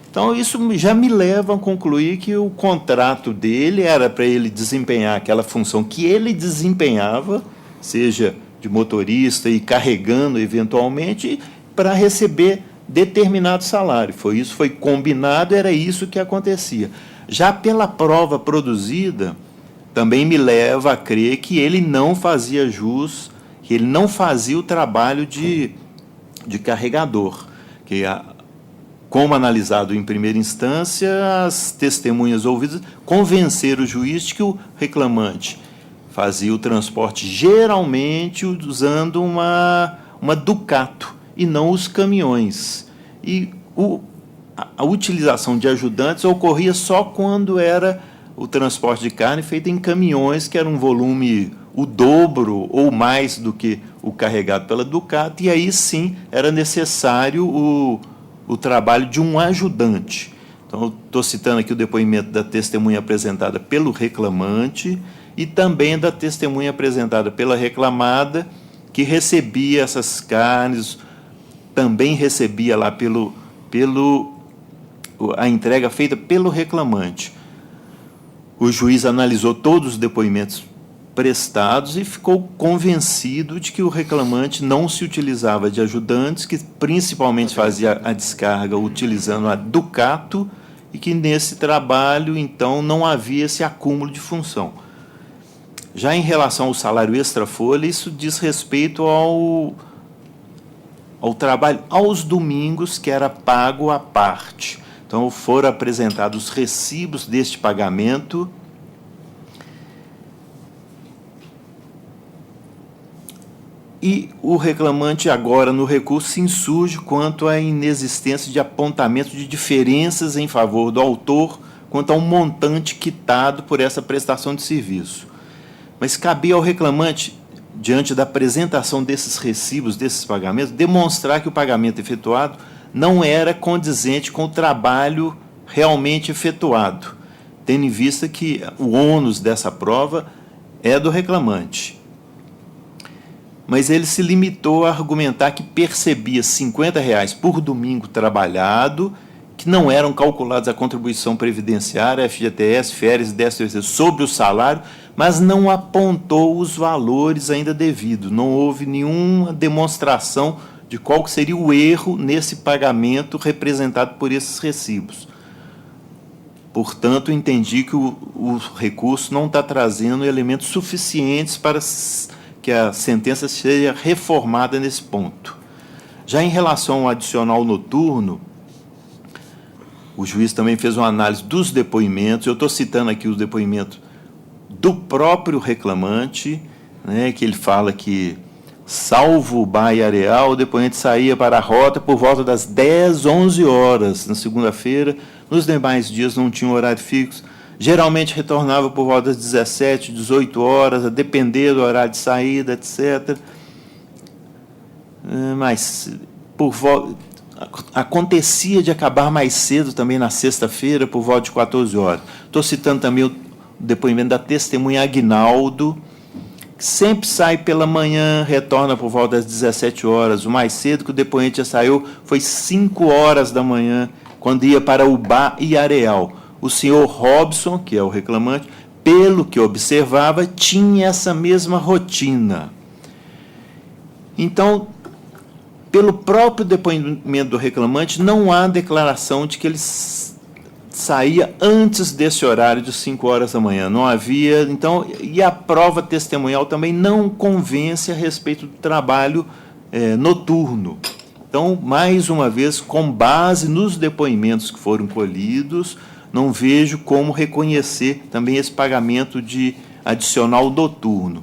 Então, isso já me leva a concluir que o contrato dele era para ele desempenhar aquela função que ele desempenhava, seja de motorista e carregando eventualmente, para receber determinado salário. Isso foi combinado, era isso que acontecia. Já pela prova produzida, também me leva a crer que ele não fazia jus, que ele não fazia o trabalho de carregador, que como analisado em primeira instância, as testemunhas ouvidas convenceram o juiz de que o reclamante fazia o transporte geralmente usando uma Ducato e não os caminhões. E a utilização de ajudantes ocorria só quando era o transporte de carne feito em caminhões, que era um volume o dobro ou mais do que o carregado pela Ducato, e aí sim era necessário o trabalho de um ajudante. Então, estou citando aqui o depoimento da testemunha apresentada pelo reclamante e também da testemunha apresentada pela reclamada, que recebia essas carnes, também recebia lá a entrega feita pelo reclamante. O juiz analisou todos os depoimentos prestados e ficou convencido de que o reclamante não se utilizava de ajudantes, que principalmente fazia a descarga utilizando a Ducato, e que nesse trabalho, então, não havia esse acúmulo de função. Já em relação ao salário extra-folha, isso diz respeito ao trabalho aos domingos, que era pago à parte. Então, foram apresentados os recibos deste pagamento e o reclamante agora, no recurso, se insurge quanto à inexistência de apontamento de diferenças em favor do autor quanto ao montante quitado por essa prestação de serviço. Mas cabia ao reclamante, diante da apresentação desses recibos, desses pagamentos, demonstrar que o pagamento efetuado não era condizente com o trabalho realmente efetuado, tendo em vista que o ônus dessa prova é do reclamante. Mas ele se limitou a argumentar que percebia R$50 por domingo trabalhado, que não eram calculados a contribuição previdenciária, FGTS, férias e 13º sobre o salário, mas não apontou os valores ainda devidos. Não houve nenhuma demonstração de qual seria o erro nesse pagamento representado por esses recibos. Portanto, entendi que o recurso não está trazendo elementos suficientes para que a sentença seja reformada nesse ponto. Já em relação ao adicional noturno, o juiz também fez uma análise dos depoimentos. Eu estou citando aqui os depoimentos do próprio reclamante, né, que ele fala que, salvo o Bar e Areal, o depoente saía para a rota por volta das 10, 11 horas na segunda-feira. Nos demais dias não tinha horário fixo. Geralmente retornava por volta das 17, 18 horas, a depender do horário de saída, etc. Mas acontecia de acabar mais cedo também na sexta-feira, por volta de 14 horas. Estou citando também o depoimento da testemunha Aguinaldo, que sempre sai pela manhã, retorna por volta das 17 horas. O mais cedo que o depoente já saiu foi 5 horas da manhã, quando ia para o Bar e Areal. O senhor Robson, que é o reclamante, pelo que observava, tinha essa mesma rotina. Então, pelo próprio depoimento do reclamante, não há declaração de que ele saía antes desse horário de 5 horas da manhã. Não havia, então, e a prova testemunhal também não convence a respeito do trabalho noturno. Então, mais uma vez, com base nos depoimentos que foram colhidos, não vejo como reconhecer também esse pagamento de adicional noturno.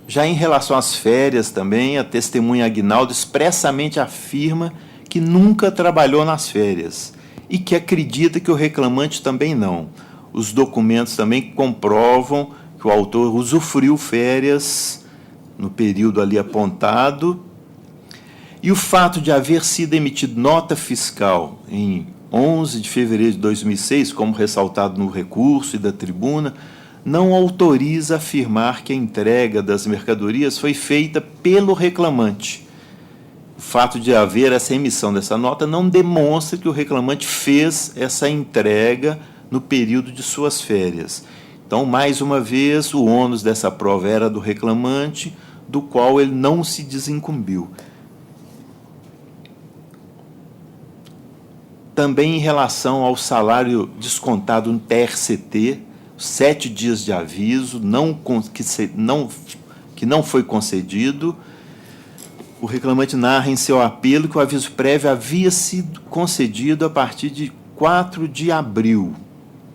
Já em relação às férias também, a testemunha Aguinaldo expressamente afirma que nunca trabalhou nas férias e que acredita que o reclamante também não. Os documentos também comprovam que o autor usufruiu férias no período ali apontado. E o fato de haver sido emitida nota fiscal em 11 de fevereiro de 2006, como ressaltado no recurso e da tribuna, não autoriza a afirmar que a entrega das mercadorias foi feita pelo reclamante. O fato de haver essa emissão dessa nota não demonstra que o reclamante fez essa entrega no período de suas férias. Então, mais uma vez, o ônus dessa prova era do reclamante, do qual ele não se desincumbiu. Também em relação ao salário descontado no TRCT, 7 dias de aviso, que não foi concedido, o reclamante narra em seu apelo que o aviso prévio havia sido concedido a partir de 4 de abril,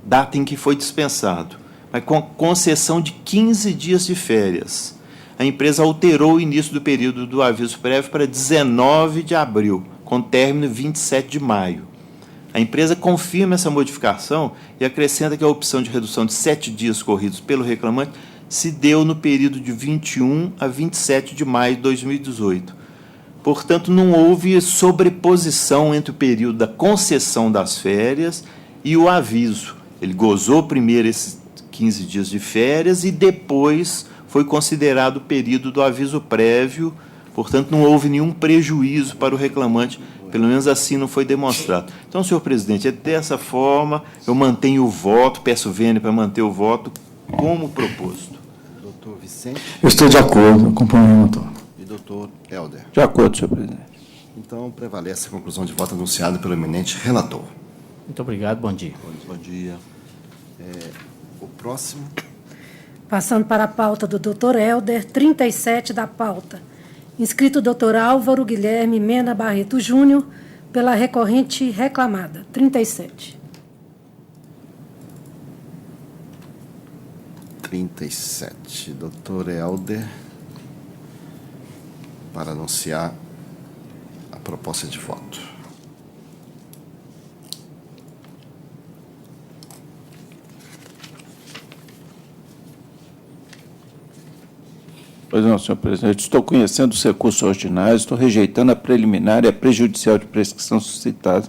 data em que foi dispensado, mas com concessão de 15 dias de férias. A empresa alterou o início do período do aviso prévio para 19 de abril, com término 27 de maio. A empresa confirma essa modificação e acrescenta que a opção de redução de 7 dias corridos pelo reclamante se deu no período de 21 a 27 de maio de 2018. Portanto, não houve sobreposição entre o período da concessão das férias e o aviso. Ele gozou primeiro esses 15 dias de férias e depois foi considerado o período do aviso prévio. Portanto, não houve nenhum prejuízo para o reclamante, pelo menos assim não foi demonstrado. Então, senhor presidente, dessa forma, eu mantenho o voto, peço vênia para manter o voto como proposto. Doutor Vicente? Eu estou de acordo, acompanho o relator. E doutor Helder? De acordo, senhor presidente. Então, prevalece a conclusão de voto anunciada pelo eminente relator. Muito obrigado, bom dia. Bom dia. O próximo. Passando para a pauta do doutor Helder, 37 da pauta. Inscrito o doutor Álvaro Guilherme Mena Barreto Júnior, pela recorrente reclamada. 37. 37. Doutor Helder, para anunciar a proposta de voto. Pois não, senhor presidente. Estou conhecendo os recursos ordinários, estou rejeitando a preliminar e a prejudicial de prescrição suscitada.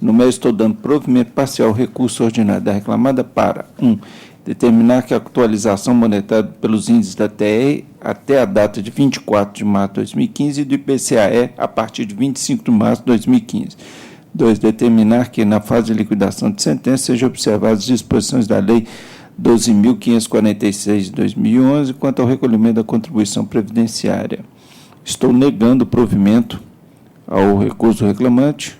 No mérito, estou dando provimento parcial ao recurso ordinário da reclamada para 1. Determinar que a atualização monetária pelos índices da TR até a data de 24 de março de 2015 e do IPCAE a partir de 25 de março de 2015. 2. Determinar que, na fase de liquidação de sentença, sejam observadas as disposições da Lei 12.546 de 2011 quanto ao recolhimento da contribuição previdenciária. Estou negando o provimento ao recurso do reclamante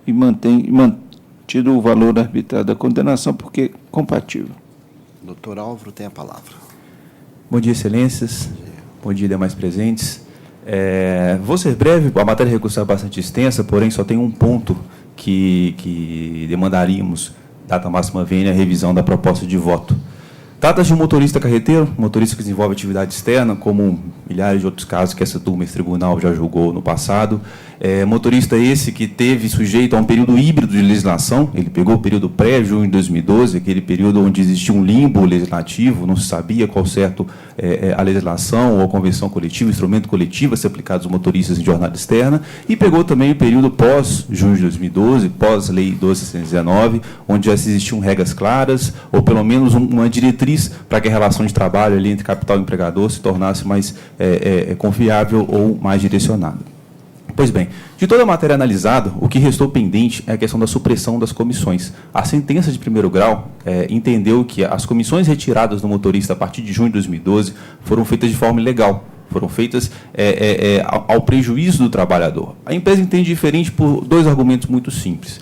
e mantido o valor arbitrário da condenação porque é compatível. Doutor Álvaro tem a palavra. Bom dia, excelências. Bom dia, demais presentes. Vou ser breve, a matéria recursal é bastante extensa, porém só tem um ponto que demandaríamos, data máxima vênia, a revisão da proposta de voto. Trata-se de um motorista carreteiro, motorista que desenvolve atividade externa, como milhares de outros casos que essa turma, esse tribunal já julgou no passado. Motorista esse que teve sujeito a um período híbrido de legislação, ele pegou o período pré-junho de 2012, aquele período onde existia um limbo legislativo, não se sabia qual certo a legislação ou a convenção coletiva, instrumento coletivo a ser aplicado aos motoristas em jornada externa, e pegou também o período pós-junho de 2012, pós-lei 12.619, onde já existiam regras claras, ou pelo menos uma diretriz para que a relação de trabalho ali entre capital e empregador se tornasse mais confiável ou mais direcionada. Pois bem, de toda a matéria analisada, o que restou pendente é a questão da supressão das comissões. A sentença de primeiro grau entendeu que as comissões retiradas do motorista a partir de junho de 2012 foram feitas de forma ilegal, foram feitas ao prejuízo do trabalhador. A empresa entende diferente por dois argumentos muito simples.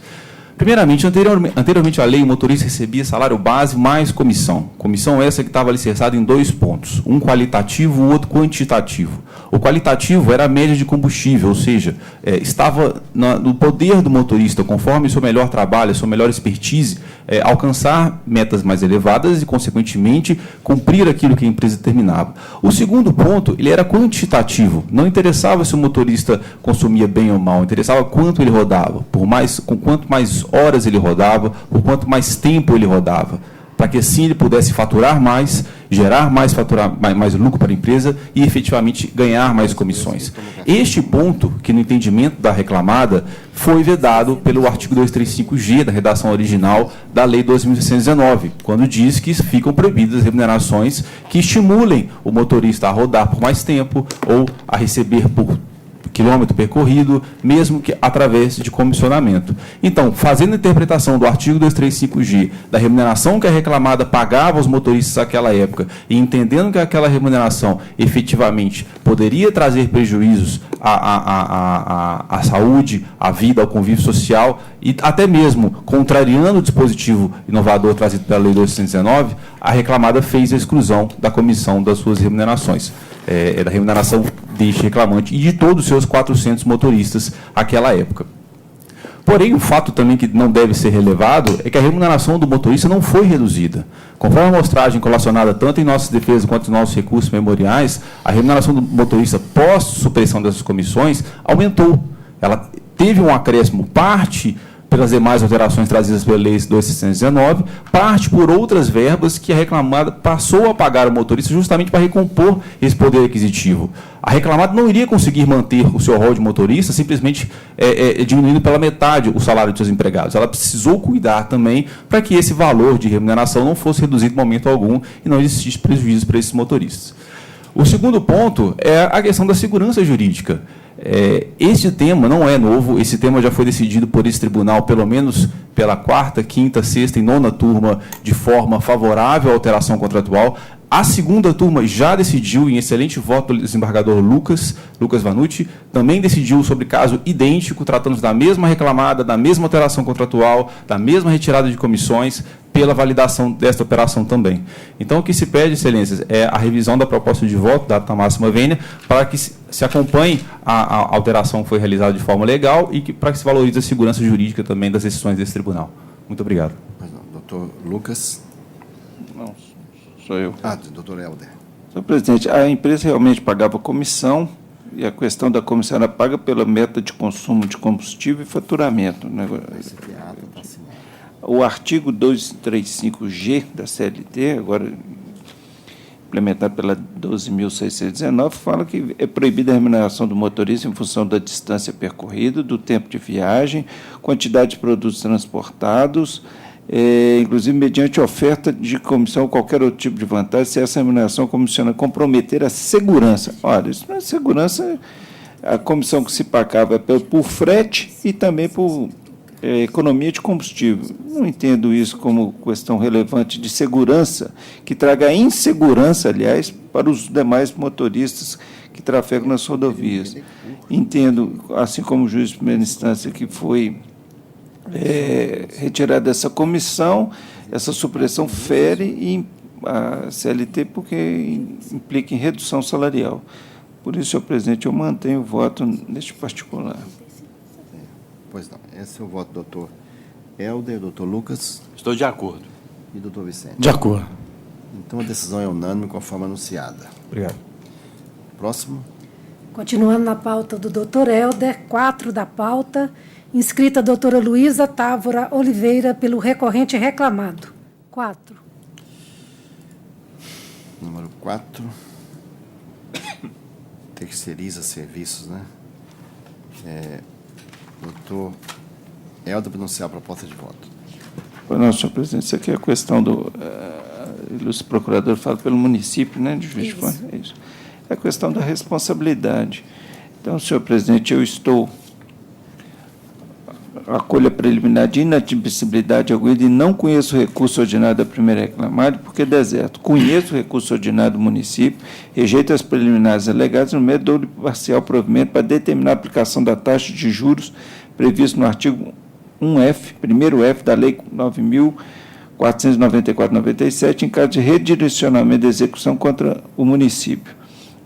Primeiramente, anteriormente à lei, o motorista recebia salário base mais comissão. Comissão essa que estava alicerçada em dois pontos, um qualitativo e o outro quantitativo. O qualitativo era a média de combustível, ou seja, estava no poder do motorista, conforme seu melhor trabalho, sua melhor expertise, alcançar metas mais elevadas e, consequentemente, cumprir aquilo que a empresa determinava. O segundo ponto, ele era quantitativo. Não interessava se o motorista consumia bem ou mal, interessava quanto ele rodava, com quanto mais horas ele rodava, por quanto mais tempo ele rodava, para que assim ele pudesse faturar mais, gerar mais lucro para a empresa e efetivamente ganhar mais comissões. Este ponto, que no entendimento da reclamada, foi vedado pelo artigo 235G da redação original da Lei 12.619, quando diz que ficam proibidas remunerações que estimulem o motorista a rodar por mais tempo ou a receber por quilômetro percorrido, mesmo que através de comissionamento. Então, fazendo a interpretação do artigo 235G da remuneração que a reclamada pagava aos motoristas naquela época e entendendo que aquela remuneração efetivamente poderia trazer prejuízos à saúde, à vida, ao convívio social e até mesmo contrariando o dispositivo inovador trazido pela Lei 219, a reclamada fez a exclusão da comissão das suas remunerações, da remuneração deste reclamante e de todos os seus 400 motoristas àquela época. Porém, o fato também que não deve ser relevado é que a remuneração do motorista não foi reduzida. Conforme a amostragem colacionada tanto em nossas defesas quanto em nossos recursos memoriais, a remuneração do motorista pós-supressão dessas comissões aumentou. Ela teve um acréscimo, parte pelas demais alterações trazidas pela Lei 2.619, parte por outras verbas que a reclamada passou a pagar ao motorista justamente para recompor esse poder aquisitivo. A reclamada não iria conseguir manter o seu rol de motorista simplesmente diminuindo pela metade o salário dos seus empregados. Ela precisou cuidar também para que esse valor de remuneração não fosse reduzido em momento algum e não existisse prejuízo para esses motoristas. O segundo ponto é a questão da segurança jurídica. Este tema não é novo, esse tema já foi decidido por esse tribunal, pelo menos pela 4ª, 5ª, 6ª e 9ª turma, de forma favorável à alteração contratual. A 2ª turma já decidiu, em excelente voto do desembargador Lucas Vanucci, também decidiu sobre caso idêntico, tratando da mesma reclamada, da mesma alteração contratual, da mesma retirada de comissões, pela validação desta operação também. Então, o que se pede, excelências, é a revisão da proposta de voto da ata máxima vênia para que se acompanhe a alteração que foi realizada de forma legal e para que se valorize a segurança jurídica também das decisões desse tribunal. Muito obrigado. Doutor Lucas. Não, sou eu. Doutor Helder. Senhor presidente, a empresa realmente pagava comissão e a questão da comissão era paga pela meta de consumo de combustível e faturamento. O artigo 235G da CLT, agora implementado pela 12.619, fala que é proibida a remuneração do motorista em função da distância percorrida, do tempo de viagem, quantidade de produtos transportados, inclusive mediante oferta de comissão ou qualquer outro tipo de vantagem, se essa remuneração comissiona comprometer a segurança. Olha, isso não é segurança, a comissão que se pagava é por frete e também por economia de combustível. Não entendo isso como questão relevante de segurança, que traga insegurança, aliás, para os demais motoristas que trafegam nas rodovias. Entendo, assim como o juiz de primeira instância, que foi retirada dessa comissão, essa supressão fere a CLT porque implica em redução salarial. Por isso, senhor presidente, eu mantenho o voto neste particular. Pois não. Esse é o voto do doutor Helder, doutor Lucas. Estou de acordo. E doutor Vicente. De acordo. Então, a decisão é unânime, conforme anunciada. Obrigado. Próximo. Continuando na pauta do doutor Helder, 4 da pauta, inscrita a doutora Luísa Távora Oliveira, pelo recorrente reclamado. 4. Número 4. Terceiriza serviços, né? Doutor Helder, pronunciar a proposta de voto. Não, senhor presidente, isso aqui é a questão do ilustre procurador fala pelo município, né, de Juiz de Fora. É isso. É a questão da responsabilidade. Então, senhor presidente, eu acolho a preliminar de inadmissibilidade arguída e não conheço o recurso ordinário da primeira reclamada, porque deserto. Conheço o recurso ordinário do município, rejeito as preliminares alegadas no meio do parcial provimento para determinar a aplicação da taxa de juros previsto no artigo 1F, primeiro F da Lei 9.494/97, em caso de redirecionamento da execução contra o município.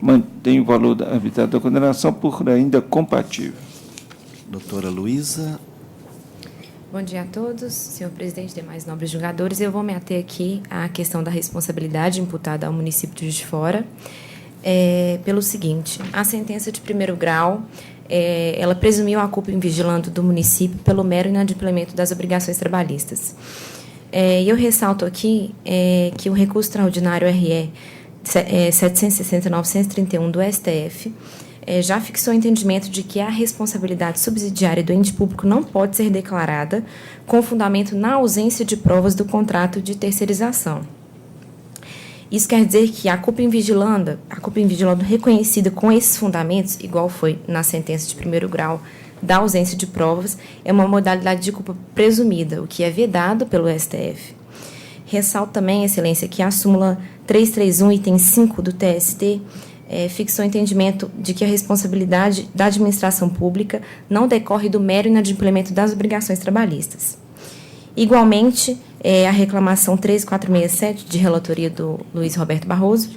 Mantenho o valor arbitrado da condenação por ainda compatível. Doutora Luísa. Bom dia a todos, senhor presidente e demais nobres julgadores. Eu vou me ater aqui à questão da responsabilidade imputada ao município de Juiz de Fora, pelo seguinte: a sentença de primeiro grau, ela presumiu a culpa invigilando do município pelo mero inadimplemento das obrigações trabalhistas. E eu ressalto aqui que o recurso extraordinário RE 760.931 do STF já fixou o entendimento de que a responsabilidade subsidiária do ente público não pode ser declarada com fundamento na ausência de provas do contrato de terceirização. Isso quer dizer que a culpa invigilando reconhecida com esses fundamentos, igual foi na sentença de primeiro grau da ausência de provas, é uma modalidade de culpa presumida, o que é vedado pelo STF. Ressalto também, Excelência, que a súmula 331, item 5 do TST, fixou o entendimento de que a responsabilidade da administração pública não decorre do mero inadimplemento das obrigações trabalhistas. Igualmente, a reclamação 13467, de relatoria do Luiz Roberto Barroso,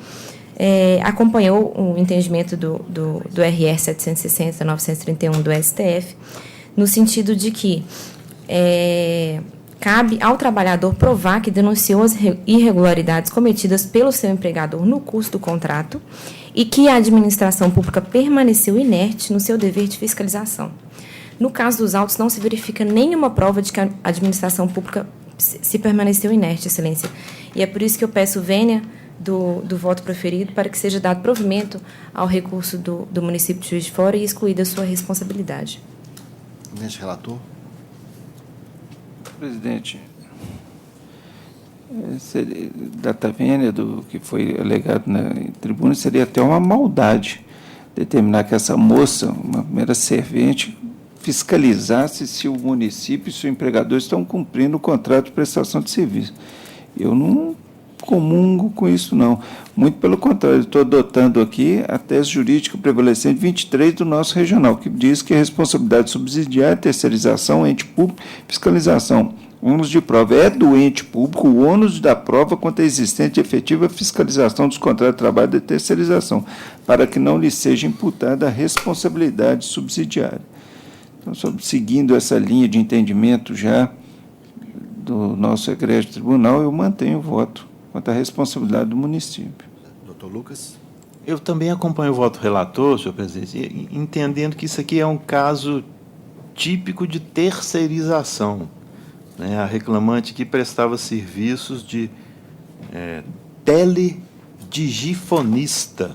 acompanhou o entendimento do RR 760.931 do STF, no sentido de que cabe ao trabalhador provar que denunciou as irregularidades cometidas pelo seu empregador no curso do contrato e que a administração pública permaneceu inerte no seu dever de fiscalização. No caso dos autos, não se verifica nenhuma prova de que a administração pública se permaneceu inerte, Excelência. E é por isso que eu peço vênia do voto proferido para que seja dado provimento ao recurso do município de Juiz de Fora e excluída a sua responsabilidade. Presidente relator. Presidente, data vênia do que foi alegado na tribuna seria até uma maldade determinar que essa moça, uma mera servente, fiscalizasse se o município e seu empregador estão cumprindo o contrato de prestação de serviço. Eu não comungo com isso, não. Muito pelo contrário, estou adotando aqui a tese jurídica prevalecente 23 do nosso regional, que diz que a responsabilidade subsidiária, terceirização, ente público, fiscalização. O ônus de prova é do ente público, o ônus da prova quanto à existente e efetiva fiscalização dos contratos de trabalho de terceirização, para que não lhe seja imputada a responsabilidade subsidiária. Então, seguindo essa linha de entendimento já do nosso egrégio tribunal, eu mantenho o voto quanto à responsabilidade do município. Doutor Lucas. Eu também acompanho o voto relator, senhor presidente, entendendo que isso aqui é um caso típico de terceirização. Né? A reclamante que prestava serviços de teledigifonista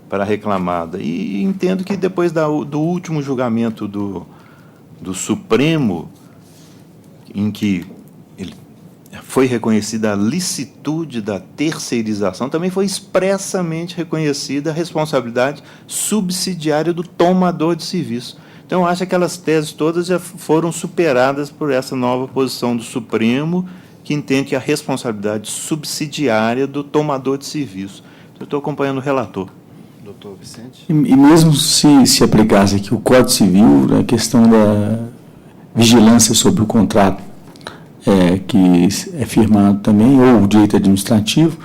para a reclamada. E entendo que depois do último julgamento do Supremo, em que foi reconhecida a licitude da terceirização, também foi expressamente reconhecida a responsabilidade subsidiária do tomador de serviço. Então, eu acho que aquelas teses todas já foram superadas por essa nova posição do Supremo, que entende que a responsabilidade subsidiária do tomador de serviço. Eu estou acompanhando o relator. Doutor Vicente. E mesmo se aplicasse aqui o Código Civil, a questão da vigilância sobre o contrato, que é firmado também, ou o direito administrativo,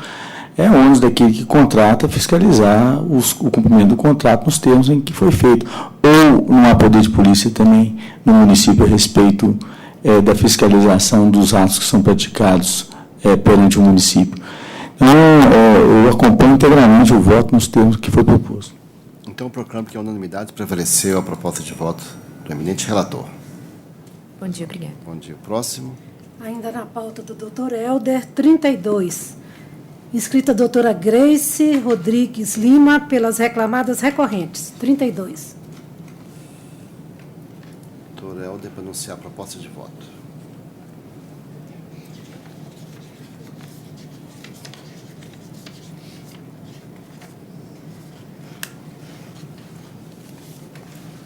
é ônus daquele que contrata fiscalizar o cumprimento do contrato nos termos em que foi feito. Ou não há poder de polícia também no município a respeito da fiscalização dos atos que são praticados perante o município. Então, eu acompanho integralmente o voto nos termos que foi proposto. Então, eu proclamo que a unanimidade prevaleceu a proposta de voto do eminente relator. Bom dia, obrigada. Bom dia. Próximo. Ainda na pauta do doutor Helder, 32. Inscrita a doutora Grace Rodrigues Lima pelas reclamadas recorrentes. 32. Doutor Helder, para anunciar a proposta de voto.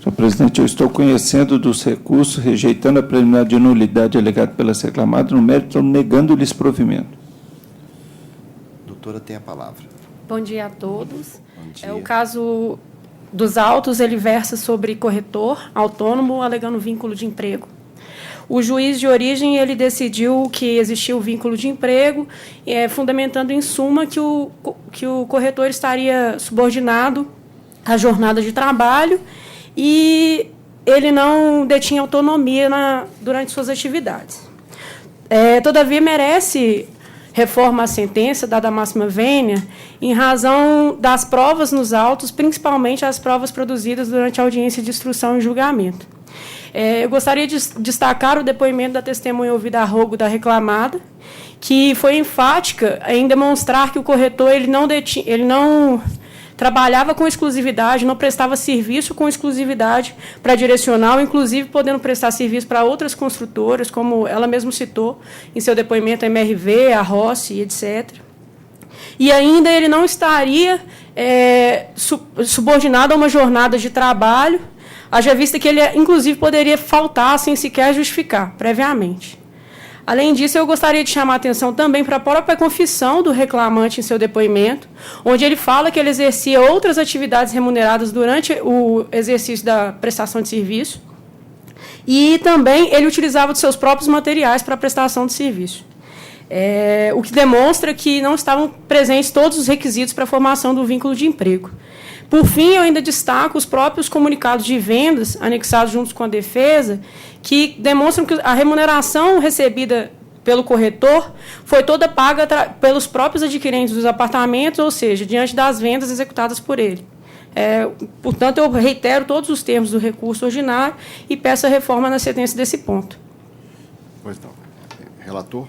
Senhor presidente, eu estou conhecendo dos recursos, rejeitando a preliminar de nulidade alegada pelas reclamadas, no mérito, negando-lhes provimento. Doutora, tem a palavra. Bom dia a todos. Bom dia. O caso dos autos, ele versa sobre corretor autônomo alegando vínculo de emprego. O juiz de origem, ele decidiu que existia o vínculo de emprego, fundamentando em suma que o corretor estaria subordinado à jornada de trabalho e ele não detinha autonomia durante suas atividades. Todavia, merece reforma a sentença, dada a máxima vênia, em razão das provas nos autos, principalmente as provas produzidas durante a audiência de instrução e julgamento. Eu gostaria de destacar o depoimento da testemunha ouvida a rogo da reclamada, que foi enfática em demonstrar que o corretor ele não trabalhava com exclusividade, não prestava serviço com exclusividade para a direcional, inclusive podendo prestar serviço para outras construtoras, como ela mesma citou em seu depoimento, a MRV, a Rossi, etc. E ainda ele não estaria subordinado a uma jornada de trabalho, haja vista que ele, inclusive, poderia faltar sem sequer justificar previamente. Além disso, eu gostaria de chamar a atenção também para a própria confissão do reclamante em seu depoimento, onde ele fala que ele exercia outras atividades remuneradas durante o exercício da prestação de serviço e também ele utilizava de seus próprios materiais para a prestação de serviço. O que demonstra que não estavam presentes todos os requisitos para a formação do vínculo de emprego. Por fim, eu ainda destaco os próprios comunicados de vendas, anexados juntos com a defesa, que demonstram que a remuneração recebida pelo corretor foi toda paga pelos próprios adquirentes dos apartamentos, ou seja, diante das vendas executadas por ele. Portanto, eu reitero todos os termos do recurso ordinário e peço a reforma na cedência desse ponto. Pois não. Relator?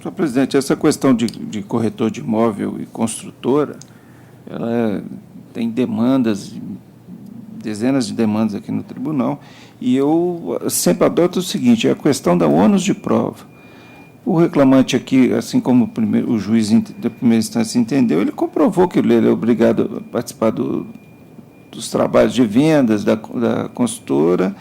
Senhor presidente, essa questão de corretor de imóvel e construtora, ela tem demandas, dezenas de demandas aqui no tribunal, e eu sempre adoto o seguinte, é a questão da ônus de prova. O reclamante aqui, assim como o juiz da primeira instância entendeu, ele comprovou que ele é obrigado a participar dos trabalhos de vendas da construtora,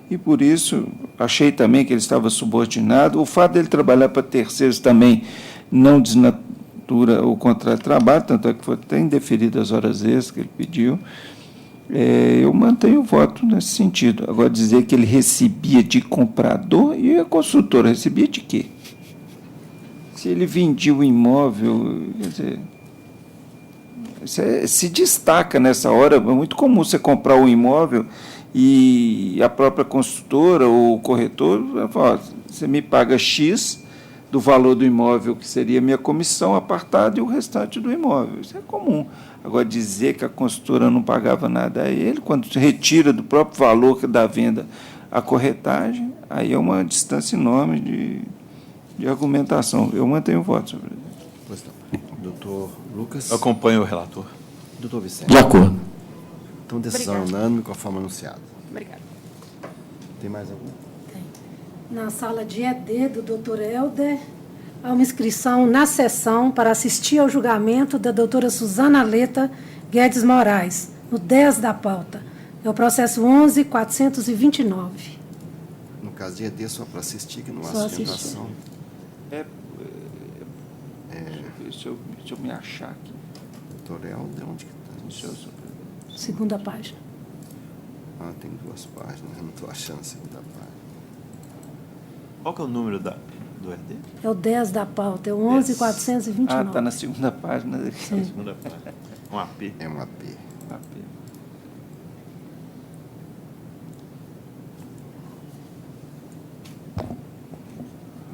e, por isso, achei também que ele estava subordinado. O fato dele trabalhar para terceiros também não desnatura o contrato de trabalho, tanto é que foi até indeferido as horas extras que ele pediu. Eu mantenho o voto nesse sentido. Agora, dizer que ele recebia de comprador, e a construtora recebia de quê? Se ele vendia o imóvel, quer dizer, se destaca nessa hora. É muito comum você comprar um imóvel e a própria construtora ou o corretor fala, você me paga X do valor do imóvel, que seria a minha comissão apartada, e o restante do imóvel. Isso é comum. Agora, dizer que a construtora não pagava nada a ele, quando se retira do próprio valor da venda a corretagem, aí é uma distância enorme de argumentação. Eu mantenho o voto, senhor presidente. Pois não. Doutor Lucas? Eu acompanho o relator. Doutor Vicente? De acordo. Então, decisão unânime conforme anunciado. Obrigada. Tem mais algum? Tem. Na sala de ED do doutor Helder, há uma inscrição na sessão para assistir ao julgamento da doutora Suzana Leta Guedes Moraes, no 10 da pauta. É o processo 11.429. No caso de ED, só para assistir, que não há Só sustentação. Deixa eu me achar aqui. Doutor Helder, onde que está? Segunda página. Tem 2 páginas, eu não estou achando a segunda página. Qual que é o número do ED? É o 10 da pauta, é o 11.429. Está na segunda página. Sim. Na segunda página. Um AP. É um AP.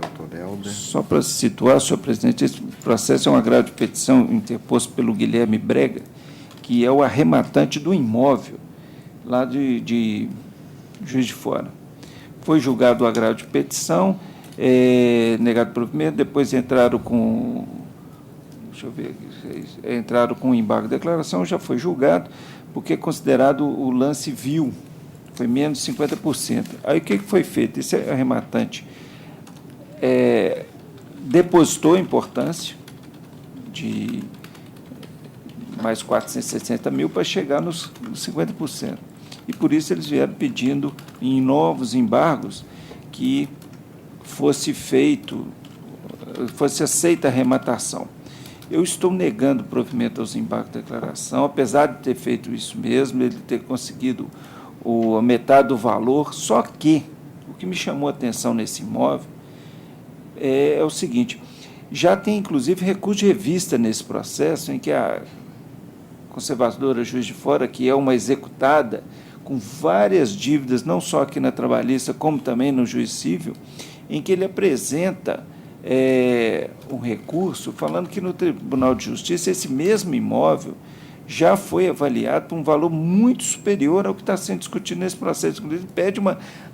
Doutor Helder. Só para situar, senhor presidente, esse processo é um agravo de petição interposto pelo Guilherme Brega, que é o arrematante do imóvel, lá de Juiz de Fora. Foi julgado o agravo de petição, negado provimento, depois entraram com... Deixa eu ver aqui, entraram com embargo de declaração, já foi julgado, porque é considerado o lance vil, foi menos de 50%. Aí o que foi feito? Esse arrematante depositou a importância de mais 460 mil para chegar nos 50%. E, por isso, eles vieram pedindo, em novos embargos, que fosse aceita a arrematação. Eu estou negando o provimento aos embargos de declaração, apesar de ter feito isso mesmo, ele ter conseguido a metade do valor, só que o que me chamou a atenção nesse imóvel é o seguinte, já tem, inclusive, recurso de revista nesse processo, em que a conservadora Juiz de Fora, que é uma executada com várias dívidas, não só aqui na trabalhista, como também no juiz civil, em que ele apresenta um recurso falando que no Tribunal de Justiça esse mesmo imóvel já foi avaliado por um valor muito superior ao que está sendo discutido nesse processo. Inclusive, pede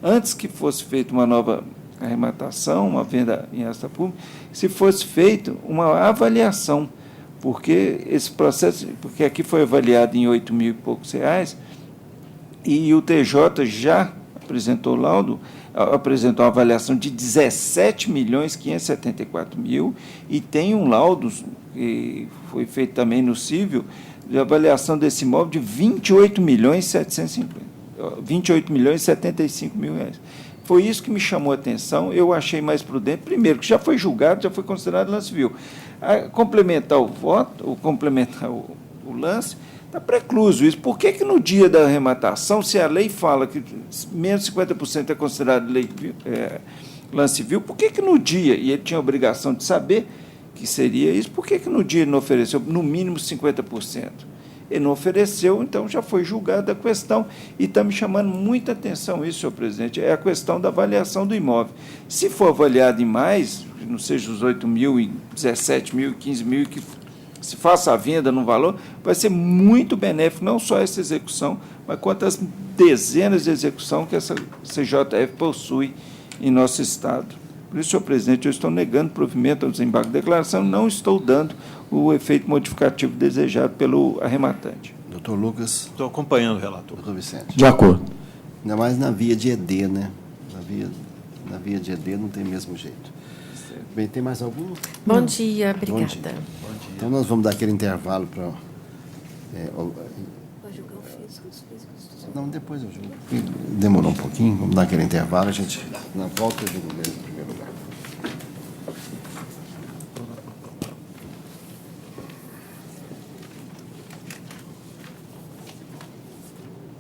antes que fosse feita uma nova arrematação, uma venda em asta pública, se fosse feita uma avaliação, porque esse processo, porque aqui foi avaliado em 8 mil e poucos reais, e o TJ já apresentou laudo, apresentou uma avaliação de 17.574.000, e tem um laudo que foi feito também no civil, de avaliação desse imóvel de 28.075.000 reais. Foi isso que me chamou a atenção, eu achei mais prudente, primeiro, que já foi julgado, já foi considerado lance civil. Complementar o voto, ou complementar o lance, está precluso isso. Por que no dia da arrematação, se a lei fala que menos de 50% é considerado lance civil, por que no dia, e ele tinha a obrigação de saber que seria isso, por que no dia ele não ofereceu no mínimo 50%? Ele não ofereceu, então já foi julgada a questão, e está me chamando muita atenção isso, senhor presidente, é a questão da avaliação do imóvel. Se for avaliado em mais, não seja os 8 mil, 17 mil, 15 mil, que que se faça a venda no valor, vai ser muito benéfico, não só essa execução, mas quantas dezenas de execução que essa CJF possui em nosso Estado. Por isso, senhor presidente, eu estou negando provimento ao desembarque da declaração, não estou dando o efeito modificativo desejado pelo arrematante. Doutor Lucas. Estou acompanhando o relator. Doutor Vicente. De acordo. Ainda mais na via de ED, né? Na via de ED não tem mesmo jeito. Bem, tem mais algum? Bom dia, obrigada. Bom dia. Então, nós vamos dar aquele intervalo para... Não, depois eu julgo. Demorou um pouquinho, vamos dar aquele intervalo, a gente, na volta, eu julgo mesmo em primeiro lugar.